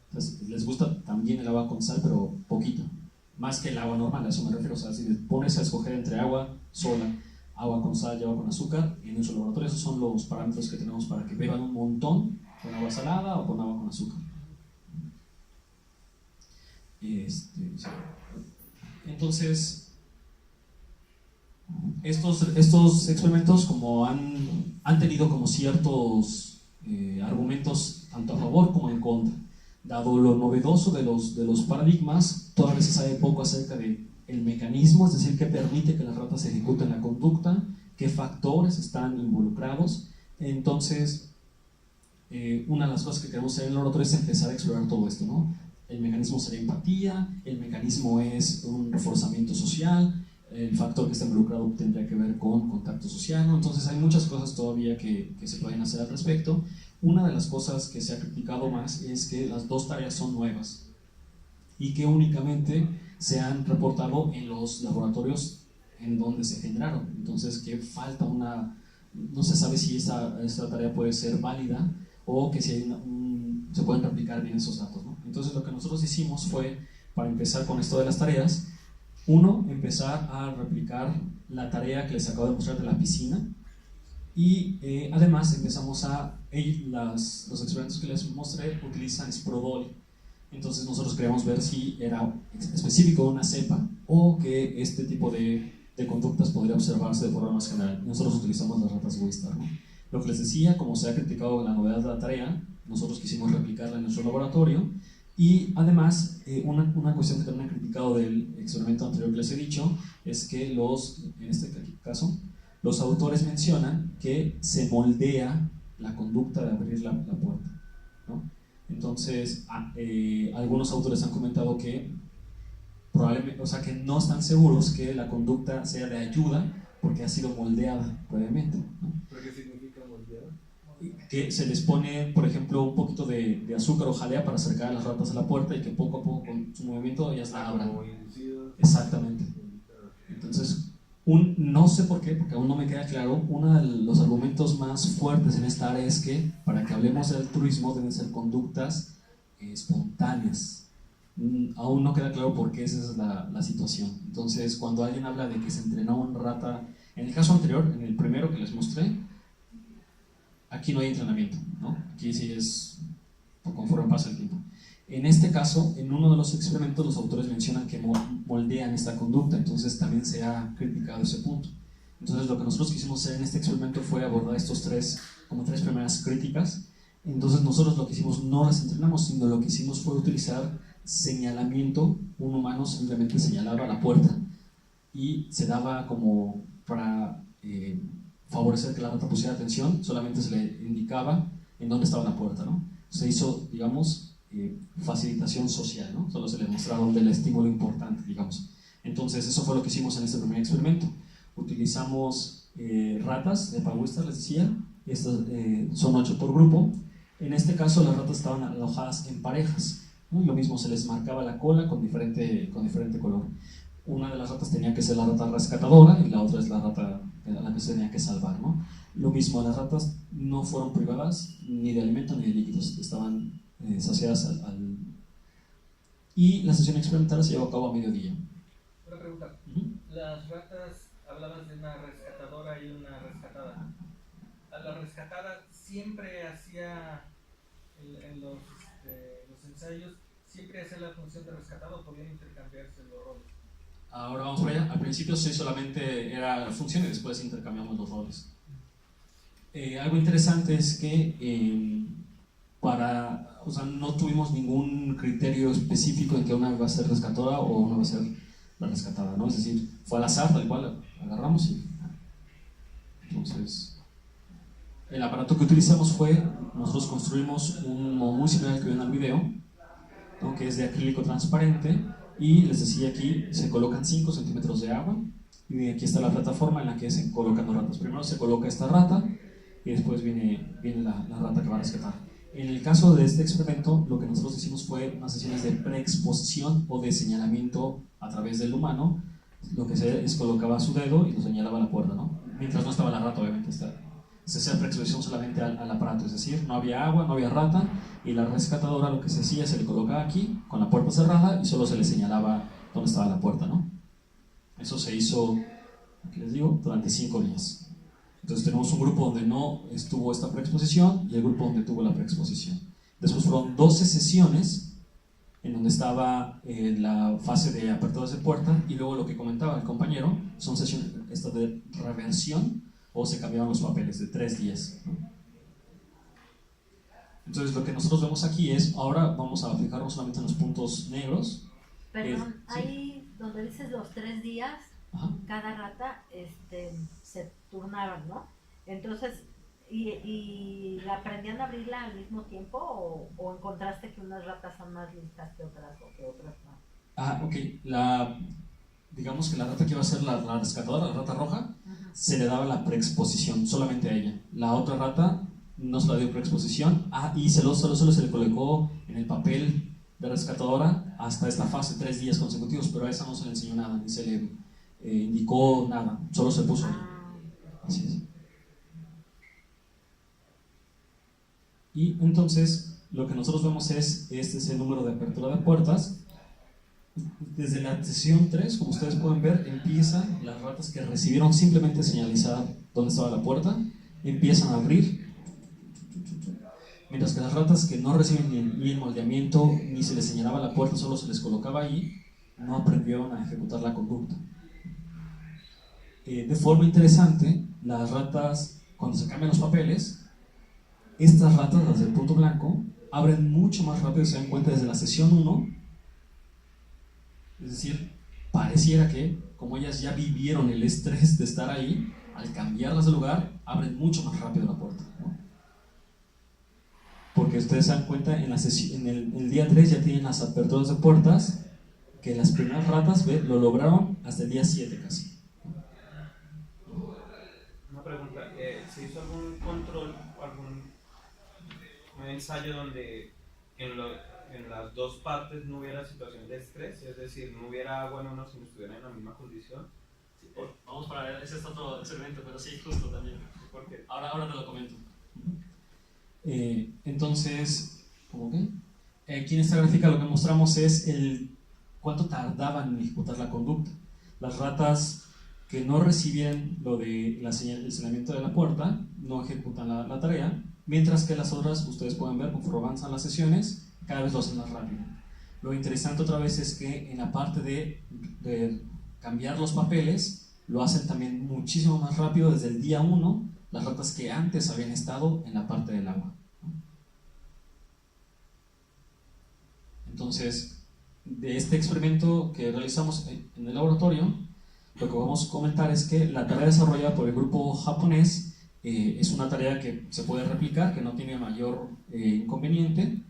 Entonces, les gusta también el agua con sal, pero poquito, más que el agua normal, a eso me refiero. O sea, si les pones a escoger entre agua sola, agua con sal y agua con azúcar, en nuestro laboratorio esos son los parámetros que tenemos para que beban un montón con agua salada o con agua con azúcar. Entonces, estos experimentos como han tenido como ciertos argumentos tanto a favor como en contra. Dado lo novedoso de los paradigmas, todavía se sabe poco acerca del mecanismo, es decir, qué permite que las ratas ejecuten la conducta, qué factores están involucrados. Entonces, una de las cosas que queremos hacer en el laboratorio es empezar a explorar todo esto, ¿no? El mecanismo sería empatía, el mecanismo es un reforzamiento social, el factor que está involucrado tendría que ver con contacto social, ¿no? Entonces hay muchas cosas todavía que se pueden hacer al respecto. Una de las cosas que se ha criticado más es que las dos tareas son nuevas y que únicamente se han reportado en los laboratorios en donde se generaron. Entonces que falta no se sabe si esta tarea puede ser válida o que si hay se pueden replicar bien esos datos, ¿no? Entonces lo que nosotros hicimos fue, para empezar con esto de las tareas, empezar a replicar la tarea que les acabo de mostrar de la piscina, y además empezamos los experimentos que les mostré utilizan Sprodoli. Entonces nosotros queríamos ver si era específico de una cepa o que este tipo de conductas podría observarse de forma más general. Nosotros utilizamos las ratas Wistar, ¿no? Lo que les decía, como se ha criticado la novedad de la tarea, nosotros quisimos replicarla en nuestro laboratorio. Y además, una cuestión que también han criticado del experimento anterior que les he dicho es que en este caso, los autores mencionan que se moldea la conducta de abrir la puerta, ¿no? Entonces, algunos autores han comentado que probablemente, o sea, que no están seguros que la conducta sea de ayuda porque ha sido moldeada previamente, ¿no? ¿Pero qué significa moldeada? Que se les pone, por ejemplo, un poquito de azúcar o jalea para acercar a las ratas a la puerta y que poco a poco con su movimiento ellas la abran. Exactamente. Entonces, no sé por qué, porque aún no me queda claro, uno de los argumentos más fuertes en esta área es que para que hablemos del altruismo deben ser conductas espontáneas. Aún no queda claro por qué esa es la situación. Entonces, cuando alguien habla de que se entrenó una rata, en el caso anterior, en el primero que les mostré, aquí no hay entrenamiento, ¿no? Aquí sí es conforme pasa el tiempo. En este caso, en uno de los experimentos, los autores mencionan que moldean esta conducta, entonces también se ha criticado ese punto. Entonces, lo que nosotros quisimos hacer en este experimento fue abordar estos tres primeras críticas. Entonces, nosotros lo que hicimos no las entrenamos, sino lo que hicimos fue utilizar señalamiento. Un humano simplemente señalaba la puerta y se daba como para favorecer que la rata pusiera atención, solamente se le indicaba en dónde estaba la puerta, ¿no? Se hizo, digamos, facilitación social, ¿no? Solo se le mostraba dónde el estímulo importante, digamos. Entonces, eso fue lo que hicimos en este primer experimento. Utilizamos ratas de Wistar, les decía, estas son 8 por grupo. En este caso, las ratas estaban alojadas en parejas, ¿no? Lo mismo, se les marcaba la cola con diferente color. Una de las ratas tenía que ser la rata rescatadora y la otra es la rata a la que se tenía que salvar, ¿no? Lo mismo, las ratas no fueron privadas ni de alimento ni de líquidos, estaban saciadas y la sesión experimental se llevó a cabo a mediodía. Una pregunta. Las ratas, hablabas de una rescatadora y una rescatada. A la rescatada siempre hacía, en los ensayos, siempre hacía la función de rescatado, podían intercambiarse los roles. Ahora vamos por allá. Al principio sí solamente era la función y después intercambiamos los roles. Algo interesante es que o sea, no tuvimos ningún criterio específico en que una va a ser rescatadora o una va a ser la rescatada, ¿no? Es decir, fue al azar, tal cual agarramos y... Entonces, el aparato que utilizamos fue, nosotros construimos un modo muy similar al que ven en el video, ¿no? Que es de acrílico transparente, y les decía aquí, se colocan 5 centímetros de agua, y aquí está la plataforma en la que se colocan las ratas. Primero se coloca esta rata, y después viene la rata que va a rescatar. En el caso de este experimento, lo que nosotros hicimos fue unas sesiones de preexposición o de señalamiento a través del humano. lo que hacía es colocaba su dedo y lo señalaba a la puerta, ¿no? Mientras no estaba la rata, obviamente. Se hacía preexposición solamente al aparato, es decir, no había agua, no había rata, y la rescatadora lo que se hacía, se le colocaba aquí, con la puerta cerrada, y solo se le señalaba dónde estaba la puerta, ¿no? Eso se hizo, aquí les digo, durante 5 días. Entonces tenemos un grupo donde no estuvo esta preexposición y el grupo donde tuvo la preexposición. Después fueron 12 sesiones en donde estaba la fase de aperturas de puerta, y luego lo que comentaba el compañero, son sesiones esta de reversión, o se cambiaban los papeles de 3 días, ¿no? Entonces lo que nosotros vemos aquí es, ahora vamos a fijarnos solamente en los puntos negros. Perdón, ¿sí? ahí donde dices los 3 días, Ajá. cada rata se turnaban, ¿no? Entonces, ¿y aprendían a abrirla al mismo tiempo o encontraste que unas ratas son más listas que otras o que otras no? Ah, ok. Digamos que la rata que iba a ser la rescatadora, la rata roja, se le daba la preexposición solamente a ella. La otra rata no se la dio preexposición, y solo se le colocó en el papel de rescatadora hasta esta fase 3 días consecutivos, pero a esa no se le enseñó nada, ni se le indicó nada, solo se puso ahí. Así es. Y entonces lo que nosotros vemos es, este es el número de apertura de puertas. Desde la sesión 3, como ustedes pueden ver, empiezan las ratas que recibieron simplemente señalizar dónde estaba la puerta, empiezan a abrir, mientras que las ratas que no reciben ni el moldeamiento ni se les señalaba la puerta, solo se les colocaba ahí, no aprendieron a ejecutar la conducta. De forma interesante, las ratas, cuando se cambian los papeles, estas ratas, las del punto blanco, abren mucho más rápido, se dan cuenta desde la sesión 1. Es decir, pareciera que, como ellas ya vivieron el estrés de estar ahí, al cambiarlas de lugar, abren mucho más rápido la puerta, ¿no? Porque ustedes se dan cuenta, en el día 3 ya tienen las aperturas de puertas, que las primeras ratas lo lograron hasta el día 7 casi. Una pregunta, ¿se hizo algún control, algún ensayo donde en las dos partes no hubiera situación de estrés? Es decir, no hubiera agua en uno si no estuvieran en la misma condición. Sí, vamos para ese es otro experimento, pero sí, justo también. Porque ahora te lo comento. Entonces, ¿cómo que? Aquí en esta gráfica lo que mostramos es cuánto tardaban en ejecutar la conducta. Las ratas que no recibían lo de el señalamiento de la puerta no ejecutan la tarea, mientras que las otras, ustedes pueden ver, conforme avanzan las sesiones, cada vez lo hacen más rápido. Lo interesante otra vez es que en la parte de cambiar los papeles, lo hacen también muchísimo más rápido desde el día 1, las ratas que antes habían estado en la parte del agua. Entonces, de este experimento que realizamos en el laboratorio, lo que vamos a comentar es que la tarea desarrollada por el grupo japonés es una tarea que se puede replicar, que no tiene mayor inconveniente,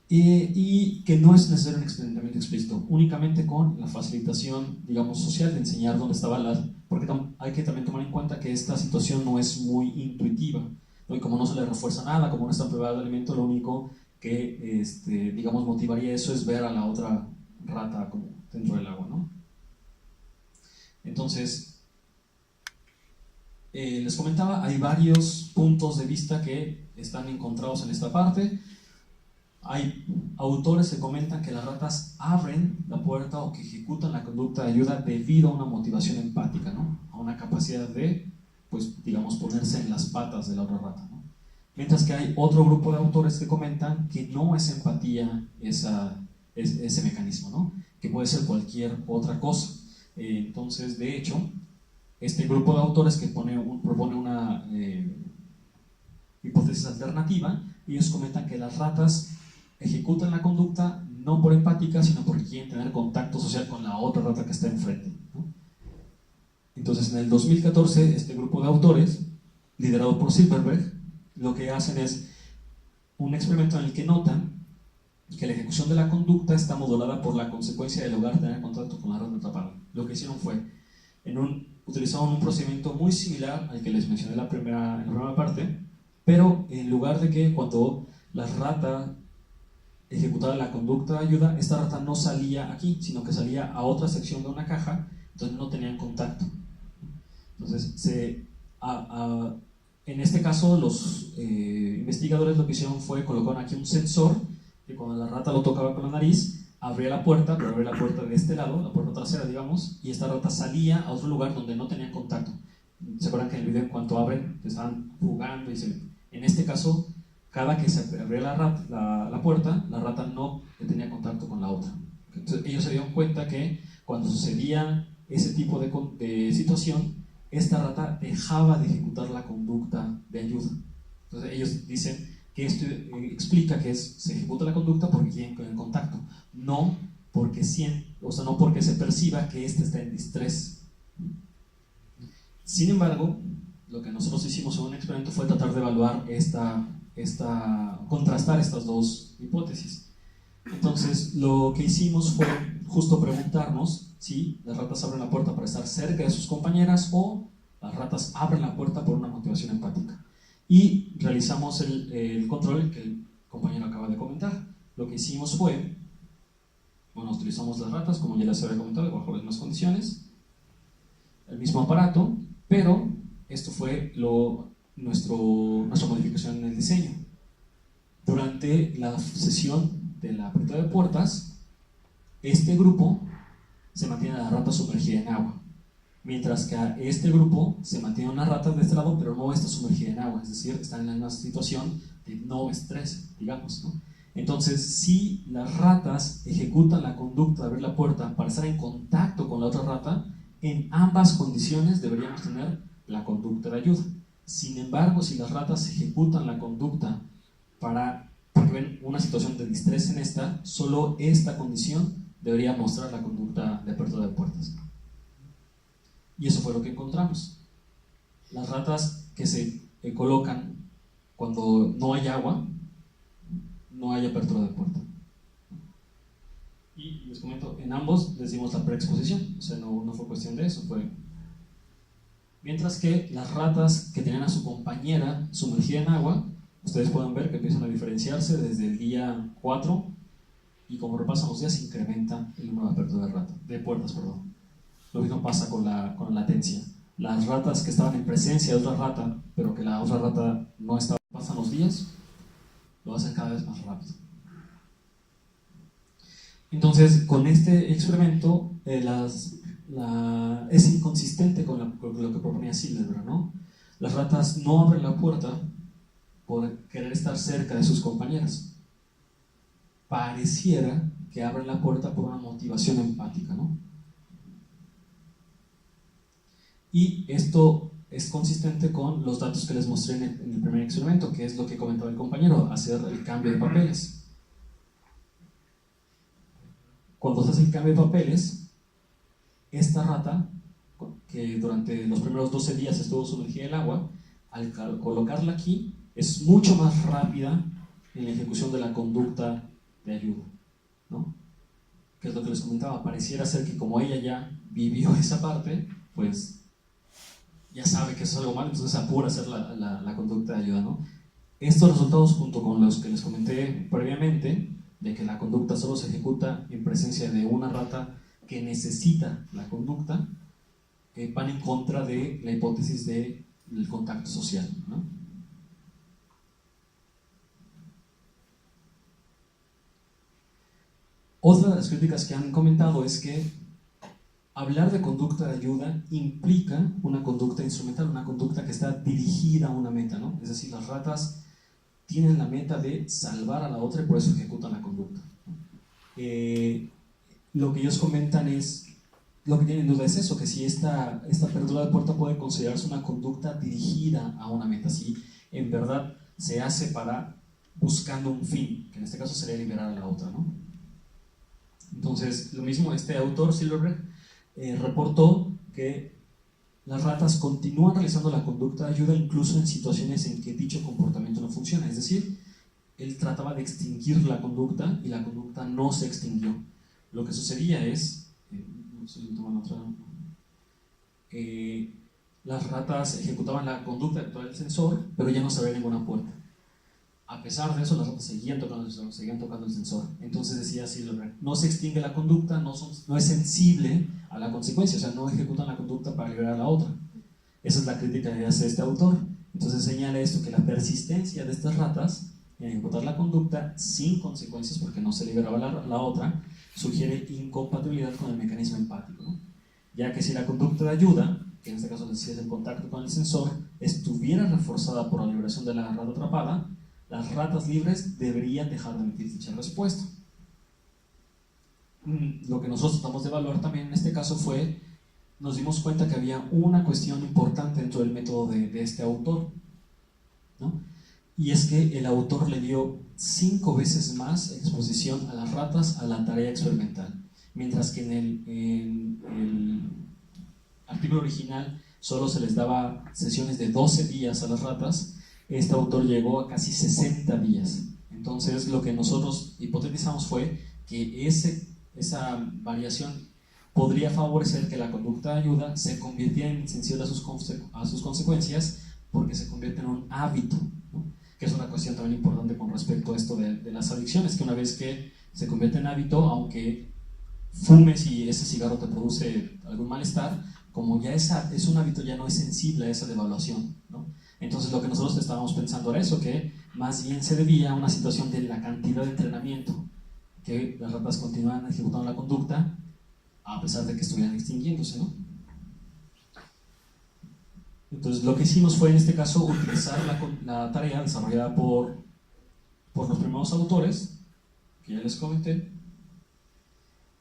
y que no es necesario un experimentamiento explícito, únicamente con la facilitación, digamos, social de enseñar dónde estaba porque hay que también tomar en cuenta que esta situación no es muy intuitiva, ¿no? Y como no se le refuerza nada, como no está privado de alimento, lo único que, digamos, motivaría eso es ver a la otra rata como dentro del agua, ¿no? Entonces, les comentaba, hay varios puntos de vista que están encontrados en esta parte. Hay autores que comentan que las ratas abren la puerta o que ejecutan la conducta de ayuda debido a una motivación empática, ¿no? A una capacidad de, pues, digamos, ponerse en las patas de la otra rata, ¿no? Mientras que hay otro grupo de autores que comentan que no es empatía ese mecanismo, ¿no? Que puede ser cualquier otra cosa. Entonces, de hecho, este grupo de autores que propone una hipótesis alternativa, ellos comentan que las ratas ejecutan la conducta no por empática, sino porque quieren tener contacto social con la otra rata que está enfrente, ¿no? Entonces, en el 2014, este grupo de autores, liderado por Silverberg, lo que hacen es un experimento en el que notan que la ejecución de la conducta está modulada por la consecuencia de lograr tener contacto con la rata atrapada. Lo que hicieron fue, utilizaron un procedimiento muy similar al que les mencioné en la primera parte, pero en lugar de que cuando las ratas ejecutara la conducta de ayuda, esta rata no salía aquí, sino que salía a otra sección de una caja, entonces no tenían contacto. Entonces, en este caso, los investigadores lo que hicieron fue colocar aquí un sensor que cuando la rata lo tocaba con la nariz, abría la puerta, pero abría la puerta de este lado, la puerta trasera, digamos, y esta rata salía a otro lugar donde no tenían contacto. ¿Se acuerdan que en el video en cuanto abren, estaban jugando? En este caso, cada que se abría la puerta, la rata no tenía contacto con la otra. Entonces ellos se dieron cuenta que cuando sucedía ese tipo de situación, esta rata dejaba de ejecutar la conducta de ayuda. Entonces ellos dicen que esto explica que se ejecuta la conducta porque tienen el contacto, no porque no porque se perciba que éste está en distrés. Sin embargo, lo que nosotros hicimos en un experimento fue tratar de evaluar contrastar estas dos hipótesis. Entonces, lo que hicimos fue justo preguntarnos si las ratas abren la puerta para estar cerca de sus compañeras o las ratas abren la puerta por una motivación empática. Y realizamos el control que el compañero acaba de comentar. Lo que hicimos fue, utilizamos las ratas, como ya les había comentado, bajo las mismas condiciones, el mismo aparato, pero esto fue nuestra modificación en el diseño. Durante la sesión de la apertura de puertas, este grupo se mantiene la rata sumergida en agua, mientras que a este grupo se mantiene una rata de este lado, pero no está sumergida en agua, es decir, están en una situación de no estrés, digamos, ¿no? Entonces, si las ratas ejecutan la conducta de abrir la puerta para estar en contacto con la otra rata, en ambas condiciones deberíamos tener la conducta de ayuda. Sin embargo, si las ratas ejecutan la conducta porque ven una situación de distrés en esta, solo esta condición debería mostrar la conducta de apertura de puertas. Y eso fue lo que encontramos. Las ratas que se colocan cuando no hay agua, no hay apertura de puerta. Y les comento, en ambos les dimos la preexposición, o sea, no fue cuestión de eso, fue... Mientras que las ratas que tenían a su compañera sumergida en agua, ustedes pueden ver que empiezan a diferenciarse desde el día 4 y como repasan los días incrementa el número de apertura de puertas. Lo mismo pasa con la latencia. Las ratas que estaban en presencia de otra rata, pero que la otra rata no estaba, pasan los días, lo hacen cada vez más rápido. Entonces, con este experimento, es inconsistente con lo que proponía Silverberg, ¿no? Las ratas no abren la puerta por querer estar cerca de sus compañeras. Pareciera que abren la puerta por una motivación empática, ¿no? Y esto es consistente con los datos que les mostré en el primer experimento, que es lo que comentaba el compañero, hacer el cambio de papeles. Cuando se hace el cambio de papeles, esta rata, que durante los primeros 12 días estuvo sumergida en el agua, al colocarla aquí, es mucho más rápida en la ejecución de la conducta de ayuda, ¿no? Que es lo que les comentaba, pareciera ser que como ella ya vivió esa parte, pues ya sabe que eso es algo malo, entonces se apura a hacer la conducta de ayuda, ¿no? Estos resultados, junto con los que les comenté previamente, de que la conducta solo se ejecuta en presencia de una rata que necesita la conducta, van en contra de la hipótesis del contacto social, ¿no? Otra de las críticas que han comentado es que hablar de conducta de ayuda implica una conducta instrumental, una conducta que está dirigida a una meta, ¿no? Es decir, las ratas tienen la meta de salvar a la otra y por eso ejecutan la conducta. Lo que ellos comentan es, lo que tienen duda es eso, que si esta apertura de puerta puede considerarse una conducta dirigida a una meta, si en verdad se hace buscando un fin, que en este caso sería liberar a la otra, ¿no? Entonces, lo mismo, este autor, Silverberg, reportó que las ratas continúan realizando la conducta de ayuda incluso en situaciones en que dicho comportamiento no funciona. Es decir, él trataba de extinguir la conducta y la conducta no se extinguió. Lo que sucedía es, las ratas ejecutaban la conducta actual del sensor, pero ya no se abría ninguna puerta. A pesar de eso, las ratas seguían tocando el sensor. Entonces decía Silverberg, no se extingue la conducta, no es sensible a la consecuencia, o sea, no ejecutan la conducta para liberar a la otra. Esa es la crítica que hace este autor. Entonces señala esto, que la persistencia de estas ratas en ejecutar la conducta sin consecuencias, porque no se liberaba la otra, sugiere incompatibilidad con el mecanismo empático, ¿no? Ya que si la conducta de ayuda, que en este caso es el contacto con el sensor, estuviera reforzada por la liberación de la rata atrapada, las ratas libres deberían dejar de emitir dicha respuesta. Lo que nosotros tratamos de evaluar también en este caso fue, nos dimos cuenta que había una cuestión importante dentro del método de este autor, ¿no? Y es que el autor le dio 5 veces más exposición a las ratas a la tarea experimental, mientras que en el artículo original solo se les daba sesiones de 12 días a las ratas. Este autor llegó a casi 60 días. Entonces lo que nosotros hipotetizamos fue que esa variación podría favorecer que la conducta de ayuda se convirtiera en insensible a sus consecuencias, porque se convierte en un hábito, ¿no? Que es una cuestión también importante con respecto a esto de las adicciones, que una vez que se convierte en hábito, aunque fumes y ese cigarro te produce algún malestar, como ya es un hábito, ya no es sensible a esa devaluación, ¿no? Entonces lo que nosotros estábamos pensando era eso, que más bien se debía a una situación de la cantidad de entrenamiento, que las ratas continuaban ejecutando la conducta a pesar de que estuvieran extinguiéndose, ¿no? Entonces lo que hicimos fue en este caso utilizar la tarea desarrollada por los primeros autores, que ya les comenté,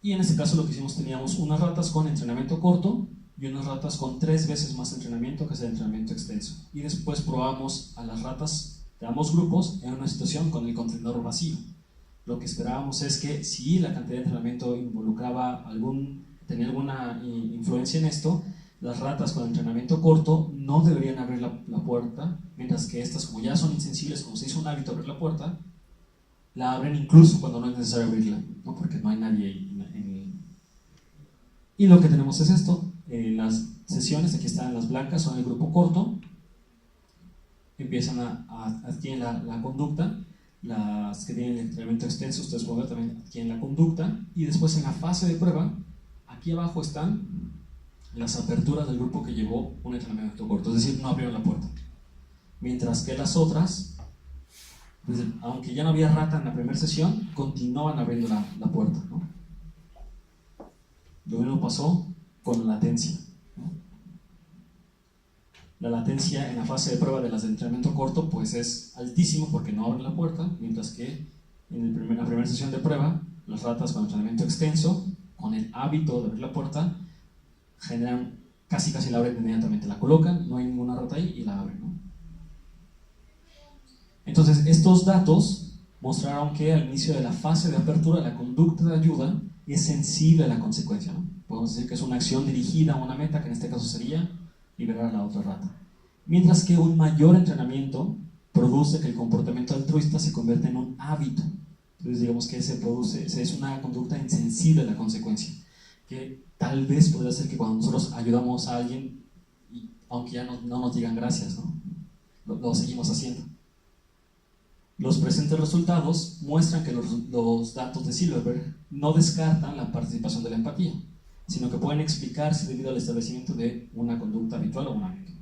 y en este caso lo que hicimos, teníamos unas ratas con entrenamiento corto y unas ratas con 3 veces más entrenamiento, que es el entrenamiento extenso, y después probamos a las ratas de ambos grupos en una situación con el contenedor vacío. Lo que esperábamos es que si la cantidad de entrenamiento tenía alguna influencia en esto, las ratas con entrenamiento corto no deberían abrir la puerta, mientras que estas, como ya son insensibles, como se hizo un hábito abrir la puerta, la abren incluso cuando no es necesario abrirla, ¿no? Porque no hay nadie ahí. Y lo que tenemos es esto. Las sesiones, aquí están las blancas, son el grupo corto, empiezan adquieren la conducta. Las que tienen el entrenamiento extenso, ustedes pueden ver, también adquieren la conducta, y después en la fase de prueba, aquí abajo están las aperturas del grupo que llevó un entrenamiento corto, es decir, no abrieron la puerta. Mientras que las otras, pues, aunque ya no había rata en la primera sesión, continuaban abriendo la puerta, ¿no? Lo mismo pasó con la latencia, ¿no? La latencia en la fase de prueba de las de entrenamiento corto pues es altísimo porque no abren la puerta, mientras que en la primera sesión de prueba, las ratas con entrenamiento extenso, con el hábito de abrir la puerta, generan casi la abren inmediatamente, la colocan, no hay ninguna rata ahí y la abren, ¿no? Entonces estos datos mostraron que al inicio de la fase de apertura la conducta de ayuda es sensible a la consecuencia, ¿no? Podemos decir que es una acción dirigida a una meta, que en este caso sería liberar a la otra rata. Mientras que un mayor entrenamiento produce que el comportamiento altruista se convierta en un hábito. Entonces digamos que es una conducta insensible a la consecuencia, que tal vez podría ser que cuando nosotros ayudamos a alguien, aunque ya no nos digan gracias, ¿no? Lo seguimos haciendo. Los presentes resultados muestran que los datos de Silverberg no descartan la participación de la empatía, sino que pueden explicarse debido al establecimiento de una conducta habitual o un hábito.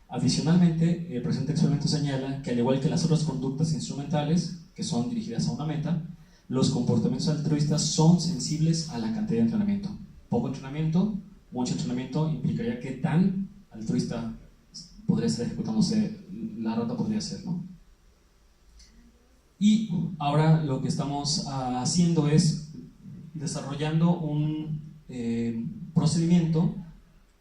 Adicionalmente, el presente experimento señala que al igual que las otras conductas instrumentales, que son dirigidas a una meta, los comportamientos altruistas son sensibles a la cantidad de entrenamiento. Poco entrenamiento, mucho entrenamiento implicaría que tan altruista podría estar ejecutándose la rata, podría ser, ¿no? Y ahora lo que estamos haciendo es desarrollando un procedimiento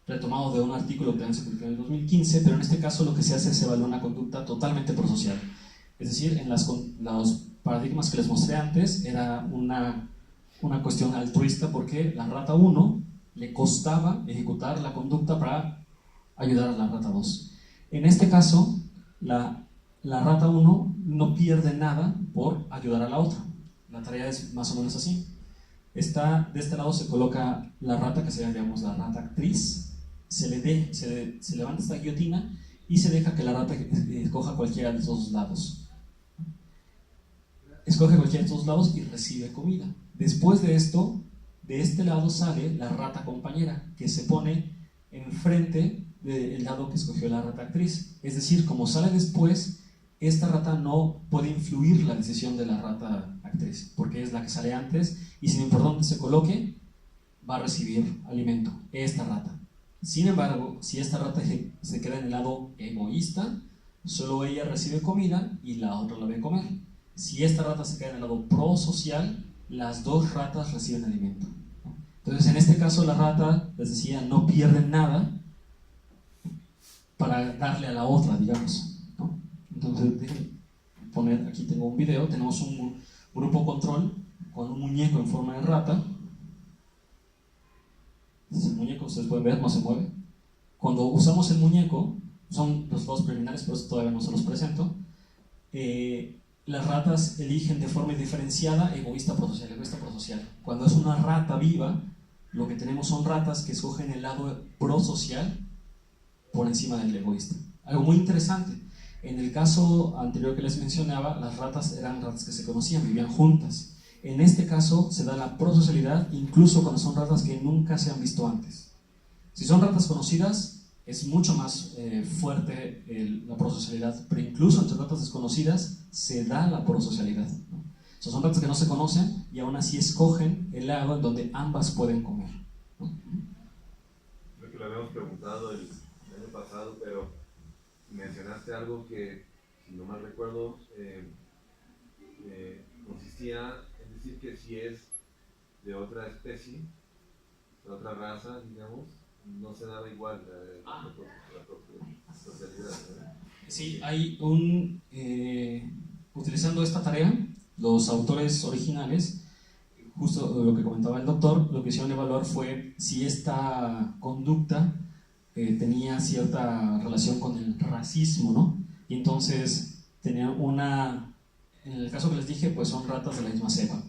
retomado de un artículo que se publicó en el 2015, pero en este caso lo que se hace es evaluar una conducta totalmente prosocial. Es decir, en los paradigmas que les mostré antes era una cuestión altruista porque la rata 1 le costaba ejecutar la conducta para ayudar a la rata 2. En este caso, la rata 1 no pierde nada por ayudar a la otra. La tarea es más o menos así. De este lado se coloca la rata, que sería, digamos, la rata actriz. Se levanta esta guillotina y se deja que la rata coja cualquiera de esos dos lados. escoge cualquiera de estos lados y recibe comida. Después de esto, de este lado sale la rata compañera, que se pone enfrente del lado que escogió la rata actriz. Es decir, como sale después, esta rata no puede influir la decisión de la rata actriz, porque es la que sale antes, y sin importar dónde se coloque, va a recibir alimento, esta rata. Sin embargo, si esta rata se queda en el lado egoísta, solo ella recibe comida y la otra la ve comer. Si esta rata se queda en el lado prosocial, las dos ratas reciben alimento. Entonces, en este caso, la rata, les decía, no pierde nada para darle a la otra, digamos, ¿no? Entonces, déjenme poner, aquí tengo un video, tenemos un grupo control con un muñeco en forma de rata. El muñeco, ustedes pueden ver, no se mueve. Cuando usamos el muñeco, son los dos preliminares, pero eso todavía no se los presento. Las ratas eligen de forma diferenciada egoísta prosocial. Cuando es una rata viva, lo que tenemos son ratas que escogen el lado prosocial por encima del egoísta. Algo muy interesante, en el caso anterior que les mencionaba, las ratas eran ratas que se conocían, vivían juntas. En este caso se da la prosocialidad incluso cuando son ratas que nunca se han visto antes. Si son ratas conocidas, es mucho más fuerte la prosocialidad, pero incluso entre ratas desconocidas se da la prosocialidad, ¿no? O sea, son ratas que no se conocen y aún así escogen el lado en donde ambas pueden comer, ¿no? Creo que lo habíamos preguntado el año pasado, pero mencionaste algo que, si no mal recuerdo, consistía en decir que si es de otra especie, de otra raza, digamos, no se daba igual la prosocialidad, ¿no? Sí, hay un... utilizando esta tarea, los autores originales, justo lo que comentaba el doctor, lo que hicieron evaluar fue si esta conducta tenía cierta relación con el racismo, ¿no? Y entonces tenían una... En el caso que les dije, pues son ratas de la misma cepa.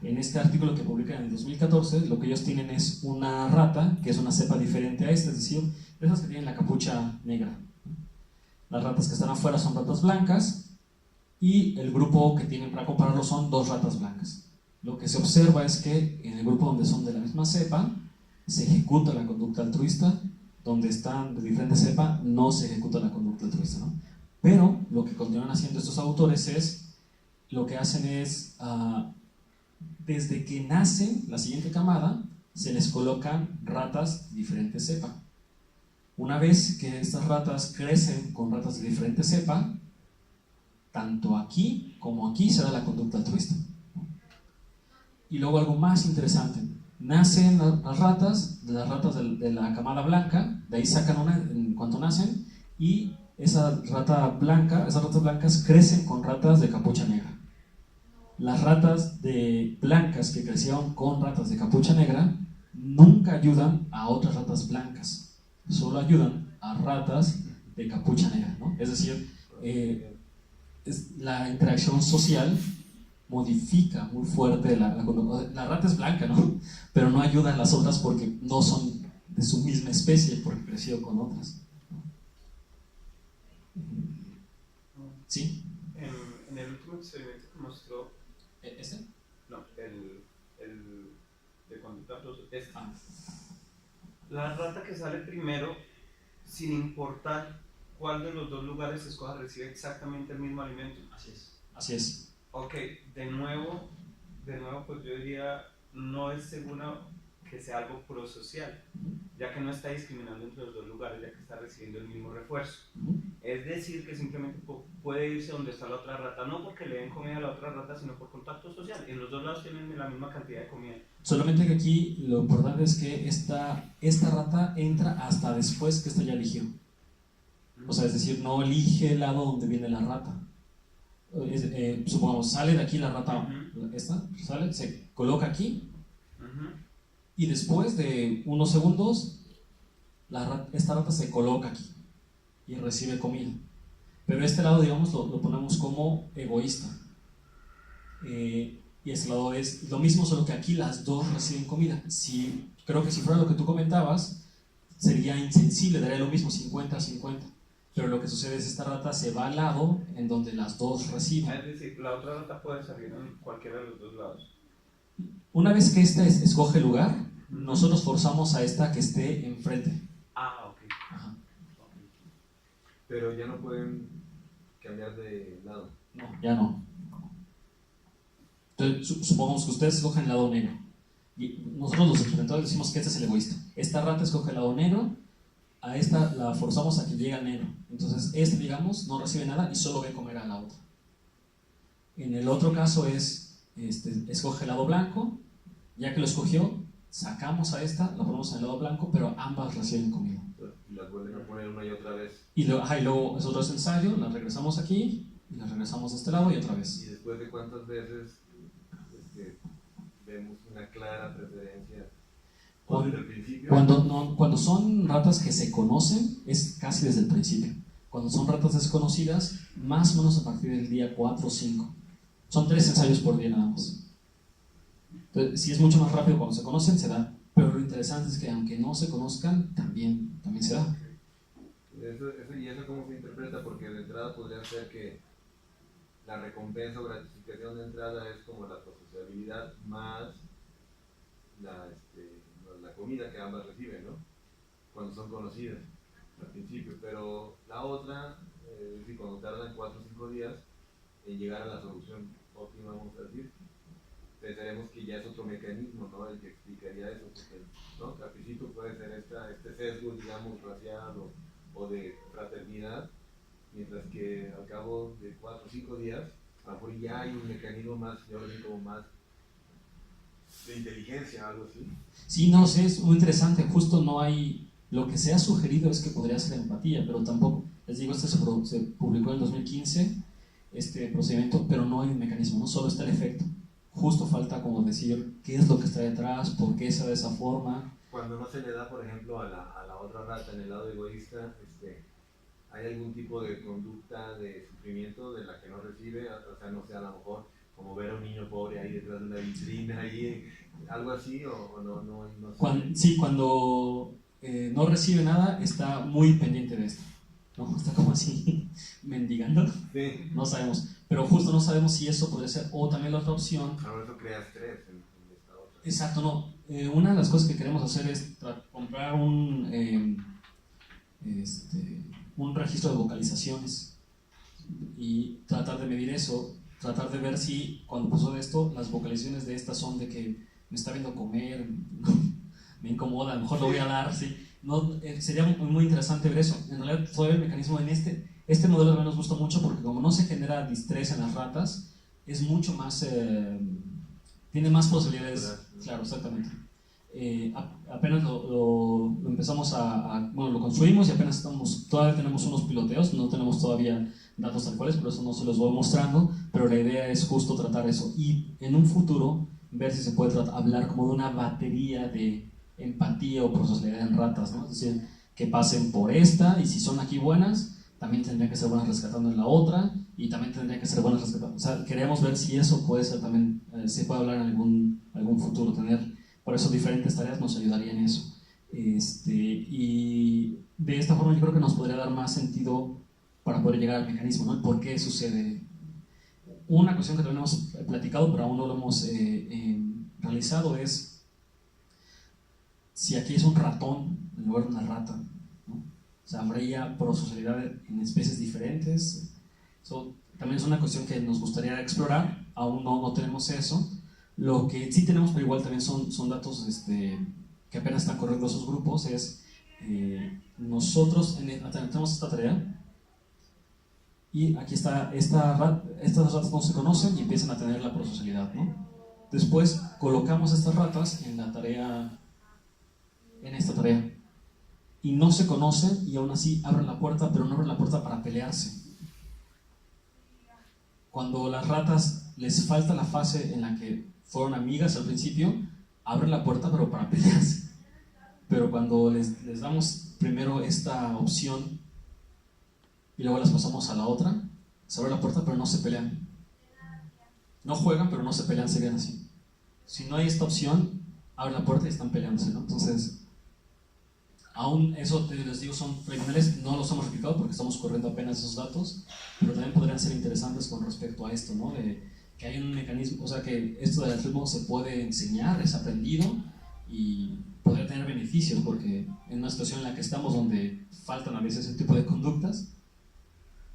En este artículo que publican en el 2014, lo que ellos tienen es una rata que es una cepa diferente a esta, es decir, de esas que tienen la capucha negra. Las ratas que están afuera son ratas blancas y el grupo que tienen para compararlo son dos ratas blancas. Lo que se observa es que en el grupo donde son de la misma cepa se ejecuta la conducta altruista, donde están de diferente cepa no se ejecuta la conducta altruista, ¿no? Pero lo que continúan haciendo estos autores es, lo que hacen es, desde que nace la siguiente camada, se les colocan ratas de diferente cepa. Una vez que estas ratas crecen con ratas de diferente cepa, tanto aquí como aquí se da la conducta altruista. Y luego algo más interesante, nacen las ratas de la camada blanca, de ahí sacan una en cuanto nacen, y esas ratas blancas crecen con ratas de capucha negra. Las ratas blancas que crecieron con ratas de capucha negra nunca ayudan a otras ratas blancas, solo ayudan a ratas de capucha negra, ¿no? Es decir, la interacción social modifica muy fuerte la rata es blanca, ¿no? Pero no ayuda a las otras porque no son de su misma especie, porque creció con otras. ¿Sí? En el último experimento que mostró... ¿Este? No, el de conducta prosocial. La rata que sale primero, sin importar cuál de los dos lugares se escoja, recibe exactamente el mismo alimento. Así es. Así es. Ok, de nuevo, pues yo diría, no es seguro que sea algo prosocial, ya que no está discriminando entre los dos lugares, ya que está recibiendo el mismo refuerzo. Es decir, que simplemente puede irse donde está la otra rata, no porque le den comida a la otra rata, sino por contacto social. En los dos lados tienen la misma cantidad de comida. Solamente que aquí lo importante es que esta rata entra hasta después que esta ya eligió. O sea, es decir, no elige el lado donde viene la rata. Supongamos, sale de aquí la rata, esta, sale, se coloca aquí, y después de unos segundos, esta rata se coloca aquí y recibe comida. Pero este lado, digamos, lo ponemos como egoísta. Y este lado es lo mismo, solo que aquí las dos reciben comida. Creo que si fuera lo que tú comentabas, sería insensible, daría lo mismo 50-50. Pero lo que sucede es que esta rata se va al lado en donde las dos reciben. Es decir, la otra rata puede salir en cualquiera de los dos lados. Una vez que esta escoge el lugar, nosotros forzamos a esta que esté enfrente. Ah, ok. Ajá. Pero ya no pueden cambiar de lado. No, ya no. Entonces, supongamos que ustedes escogen el lado negro. Y nosotros los experimentadores decimos que este es el egoísta. Esta rata escoge el lado negro, a esta la forzamos a que llegue al negro. Entonces, este, digamos, no recibe nada y solo ve comer a la otra. En el otro caso es, escoge el lado blanco, ya que lo escogió, sacamos a esta, la ponemos en el lado blanco, pero ambas reciben comida. Y las vuelven a poner una y otra vez. Y luego es otro ensayo, las regresamos aquí, y las regresamos de este lado y otra vez. ¿Y después de cuántas veces vemos una clara preferencia? ¿O desde el principio? Cuando son ratas que se conocen, es casi desde el principio. Cuando son ratas desconocidas, más o menos a partir del día 4 o 5. Son 3 ensayos por día nada más. Entonces, si es mucho más rápido cuando se conocen, se da. Pero lo interesante es que aunque no se conozcan, también se da. ¿Y eso cómo se interpreta? Porque de entrada podría ser que la recompensa o gratificación de entrada es como la prosociabilidad más la comida que ambas reciben, ¿no? Cuando son conocidas al principio. Pero la otra, es decir, cuando tardan 4 o 5 días en llegar a la solución óptima, vamos a decir, pensaremos que ya es otro mecanismo, ¿no? El que explicaría eso, porque, ¿no? Que al principio puede ser este sesgo, digamos, racial o de fraternidad, mientras que al cabo de 4 o 5 días, a lo mejor ya hay un mecanismo más de orden, como más de inteligencia, algo así. Sí, no sé, es muy interesante. Justo no hay. Lo que se ha sugerido es que podría ser empatía, pero tampoco. Les digo, se publicó en el 2015, este procedimiento, pero no hay un mecanismo, no solo está el efecto. Justo falta como decir qué es lo que está detrás, por qué se da de esa forma. Cuando no se le da, por ejemplo, a la otra rata en el lado egoísta, ¿hay algún tipo de conducta de sufrimiento de la que no recibe? O sea, no sé, a lo mejor como ver a un niño pobre ahí detrás de una vitrina, ahí, algo así, o no sé. Cuando no recibe nada, está muy pendiente de esto, ¿no? Está como así, mendigando. Sí. No sabemos, pero justo no sabemos si eso podría ser, o también la otra opción. Ahora eso crea estrés en esta otra. Exacto, no. Una de las cosas que queremos hacer es comprar un registro de vocalizaciones y tratar de medir eso, tratar de ver si cuando pasó de esto, las vocalizaciones de estas son de que me está viendo comer, me incomoda, a lo mejor lo voy a dar, ¿sí? No, sería muy interesante ver eso. En realidad, todavía el mecanismo en este modelo también nos gusta mucho porque como no se genera distrés en las ratas, es mucho más, tiene más posibilidades. Claro, exactamente. Apenas lo empezamos bueno, lo construimos y apenas todavía tenemos unos piloteos, no tenemos todavía datos tal cuales, por eso no se los voy mostrando, pero la idea es justo tratar eso y en un futuro ver si se puede hablar como de una batería de empatía o prosocialidad en ratas, ¿no? Es decir, que pasen por esta y si son aquí buenas, también tendrían que ser buenas rescatando en la otra y también tendrían que ser buenas rescatando. O sea, queríamos ver si eso puede ser también, se puede hablar en algún futuro, por eso diferentes tareas nos ayudarían en eso. Y de esta forma yo creo que nos podría dar más sentido para poder llegar al mecanismo, ¿no? El por qué sucede. Una cuestión que también hemos platicado, pero aún no lo hemos realizado, es si aquí es un ratón en lugar de una rata, ¿no? O sea, habría prosocialidad en especies diferentes. Eso también es una cuestión que nos gustaría explorar, aún no tenemos eso. Lo que sí tenemos, pero igual también son datos que apenas están corriendo esos grupos, es nosotros tenemos esta tarea y aquí está, estas ratas no se conocen y empiezan a tener la prosocialidad, ¿no? Después colocamos estas ratas en esta tarea y no se conocen y aún así abren la puerta, pero no abren la puerta para pelearse. Cuando las ratas les falta la fase en la que fueron amigas al principio, abren la puerta pero para pelearse. Pero cuando les damos primero esta opción y luego las pasamos a la otra, se abre la puerta pero no se pelean. No juegan pero no se pelean, serían así. Si no hay esta opción, abren la puerta y están peleándose, ¿no? Entonces, Aún eso, les digo, son preliminares, no los hemos replicado porque estamos corriendo apenas esos datos, pero también podrían ser interesantes con respecto a esto, ¿no? De que hay un mecanismo, o sea, que esto del altruismo se puede enseñar, es aprendido y podría tener beneficios, porque en una situación en la que estamos donde faltan a veces ese tipo de conductas,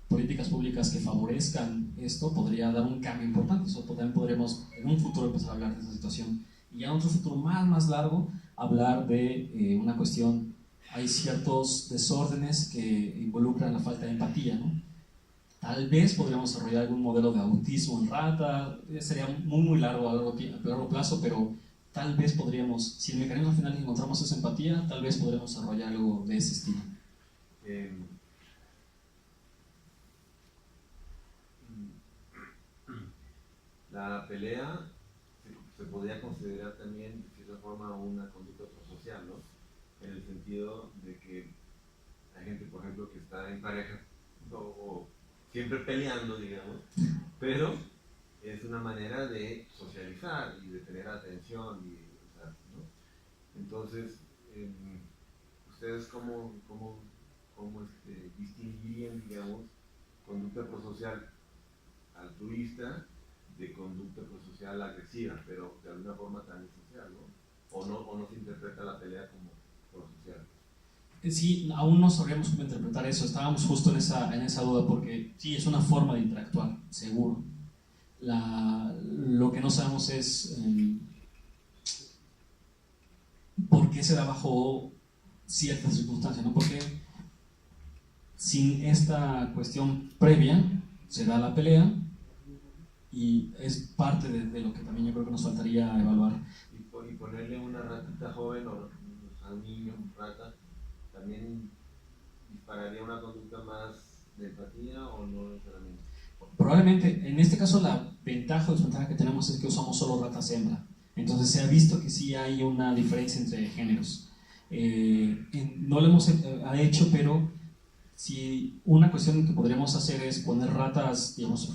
políticas públicas que favorezcan esto podría dar un cambio importante. Eso también podremos en un futuro empezar a hablar de esa situación, y ya en otro futuro más largo hablar de una cuestión. Hay ciertos desórdenes que involucran la falta de empatía, ¿no? Tal vez podríamos desarrollar algún modelo de autismo en rata, sería muy largo a largo plazo, pero tal vez podríamos, si el mecanismo al final encontramos esa empatía, tal vez podríamos desarrollar algo de ese estilo. La pelea se podría considerar también de cierta forma una conducta prosocial, ¿no? En el sentido de que hay gente, por ejemplo, que está en pareja o siempre peleando, digamos, pero es una manera de socializar y de tener atención, ¿no? Entonces, ¿ustedes cómo distinguirían, digamos, conducta prosocial altruista de conducta prosocial agresiva, pero de alguna forma también social, ¿no? O no se interpreta la pelea como prosocial? Sí, aún no sabríamos cómo interpretar eso. Estábamos justo en esa duda, porque sí, es una forma de interactuar, seguro. Lo que no sabemos es por qué se da bajo ciertas circunstancias, ¿no? Porque sin esta cuestión previa se da la pelea, y es parte de lo que también yo creo que nos faltaría evaluar. Y ponerle una ratita joven o a un niño, rata, ¿también dispararía una conducta más de empatía o no necesariamente? Probablemente. En este caso la ventaja o desventaja que tenemos es que usamos solo ratas hembra. Entonces se ha visto que sí hay una diferencia entre géneros. No lo hemos hecho, pero si una cuestión que podríamos hacer es poner ratas, digamos,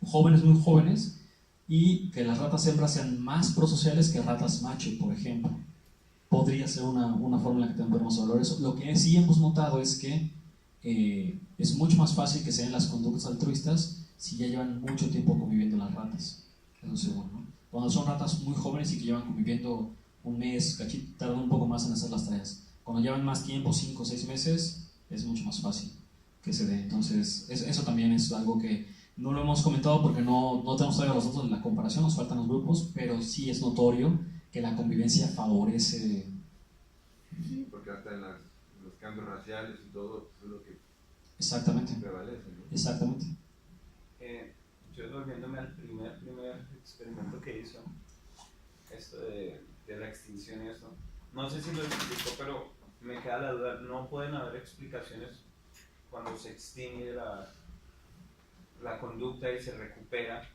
jóvenes, muy jóvenes, y que las ratas hembras sean más prosociales que ratas macho, por ejemplo. Podría ser una forma en la que también podemos evaluar eso. Lo que sí hemos notado es que es mucho más fácil que se den las conductas altruistas si ya llevan mucho tiempo conviviendo las ratas. Eso seguro, ¿no? Cuando son ratas muy jóvenes y que llevan conviviendo un mes, cachito, tardan un poco más en hacer las tareas. Cuando llevan más tiempo, 5 o 6 meses, es mucho más fácil que se dé. Entonces, eso también es algo que no lo hemos comentado porque no tenemos todavía los datos de la comparación, nos faltan los grupos, pero sí es notorio que la convivencia favorece. Sí, porque hasta en los cambios raciales y todo, eso es lo que exactamente prevalece, ¿no? Exactamente. Yo volviéndome al primer experimento que hizo, esto de la extinción y eso, no sé si lo explicó, pero me queda la duda, no pueden haber explicaciones cuando se extingue la conducta y se recupera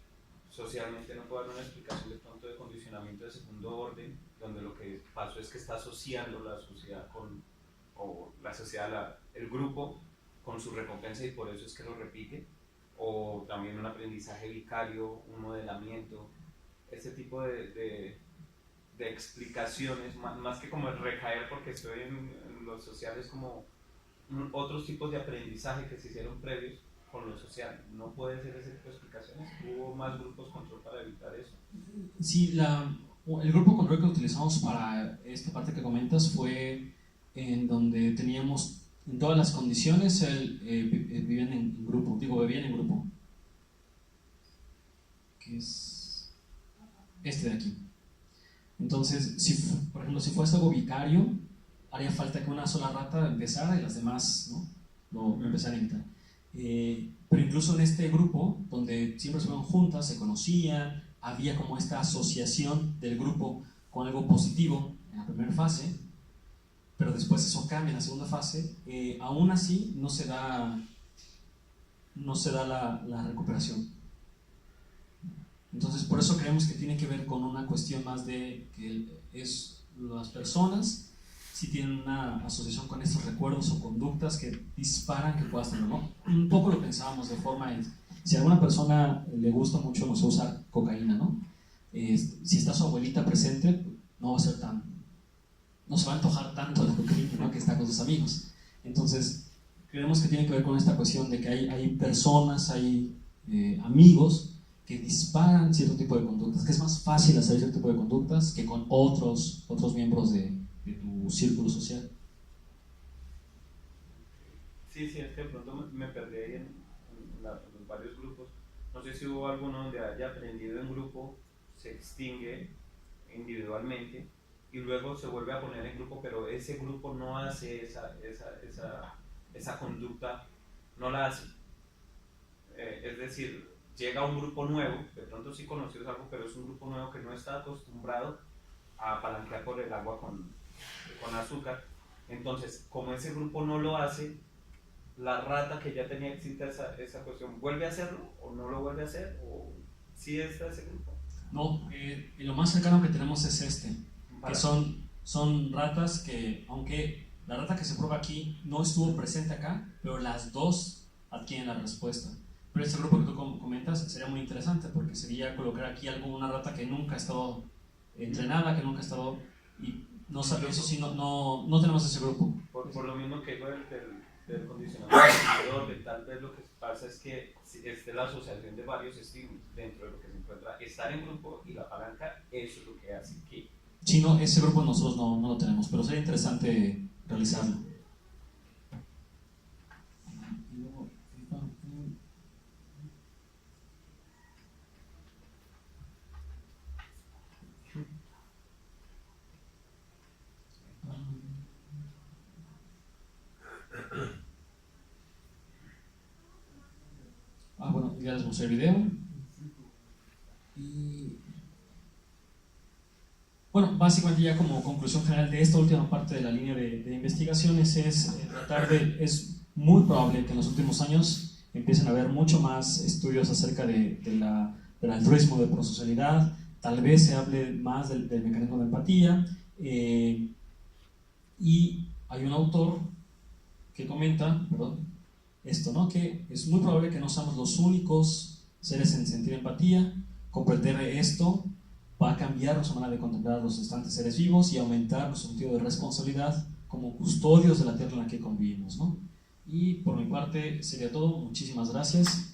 socialmente. No puede haber una explicación de pronto de condicionamiento de segundo orden, donde lo que pasó es que está asociando la sociedad el grupo con su recompensa y por eso es que lo repite, o también un aprendizaje vicario, un modelamiento, este tipo de explicaciones, más que como el recaer porque estoy en lo social, es como otros tipos de aprendizaje que se hicieron previos con lo social. ¿No puede ser ese tipo de explicaciones? ¿Hubo más grupos control para evitar eso? Sí, el grupo control que utilizamos para esta parte que comentas fue en donde teníamos en todas las condiciones vivían en grupo, bebían en grupo, que es este de aquí. Entonces, por ejemplo, si fuese algo vicario, haría falta que una sola rata empezara y las demás, ¿no?, lo empezaran a imitar. Pero incluso en este grupo, donde siempre se iban juntas, se conocían, había como esta asociación del grupo con algo positivo en la primera fase, pero después eso cambia en la segunda fase. Aún así no se da la recuperación. Entonces por eso creemos que tiene que ver con una cuestión más de que las personas si tienen una asociación con estos recuerdos o conductas que disparan que puedas tener, ¿no? Un poco lo pensábamos de forma, si a alguna persona le gusta mucho, no sé, usar cocaína, ¿no? Si está su abuelita presente, no va a ser no se va a antojar tanto la cocaína, ¿no?, que está con sus amigos. Entonces, creemos que tiene que ver con esta cuestión de que hay personas, hay amigos que disparan cierto tipo de conductas, que es más fácil hacer cierto tipo de conductas que con otros miembros de tu círculo social. Sí, es que de pronto me perdí ahí en los varios grupos. No sé si hubo alguno donde haya aprendido en grupo, se extingue individualmente y luego se vuelve a poner en grupo, pero ese grupo no hace esa conducta, no la hace. Es decir, llega un grupo nuevo, de pronto sí conoció algo, pero es un grupo nuevo que no está acostumbrado a apalancar por el agua con azúcar. Entonces, como ese grupo no lo hace, la rata que ya tenía exista esa cuestión, ¿vuelve a hacerlo o no lo vuelve a hacer? ¿O sí está ese grupo? No, lo más cercano que tenemos es que son ratas que, aunque la rata que se prueba aquí no estuvo presente acá, pero las dos adquieren la respuesta. Pero este grupo que tú comentas sería muy interesante porque sería colocar aquí una rata que nunca ha estado entrenada, que nunca ha estado, y no sabemos, eso sí, no tenemos ese grupo. Por lo mismo que digo del condicionamiento de tal vez lo que pasa es que es de la asociación de varios estímulos dentro de lo que se encuentra estar en grupo, y la palanca, eso es lo que hace que... Sí, no, ese grupo nosotros no lo tenemos, pero sería interesante realizarlo. Bueno, ya les mostré el video. Y bueno, básicamente ya como conclusión general de esta última parte de la línea de investigaciones es tratar de, es muy probable que en los últimos años empiecen a haber mucho más estudios acerca del altruismo, de prosocialidad, tal vez se hable más del mecanismo de empatía, y hay un autor que comenta, esto, ¿no? Que es muy probable que no seamos los únicos seres en sentir empatía. Comprender esto va a cambiar nuestra manera de contemplar a los restantes seres vivos y aumentar nuestro sentido de responsabilidad como custodios de la tierra en la que convivimos, ¿no? Y por mi parte sería todo. Muchísimas gracias.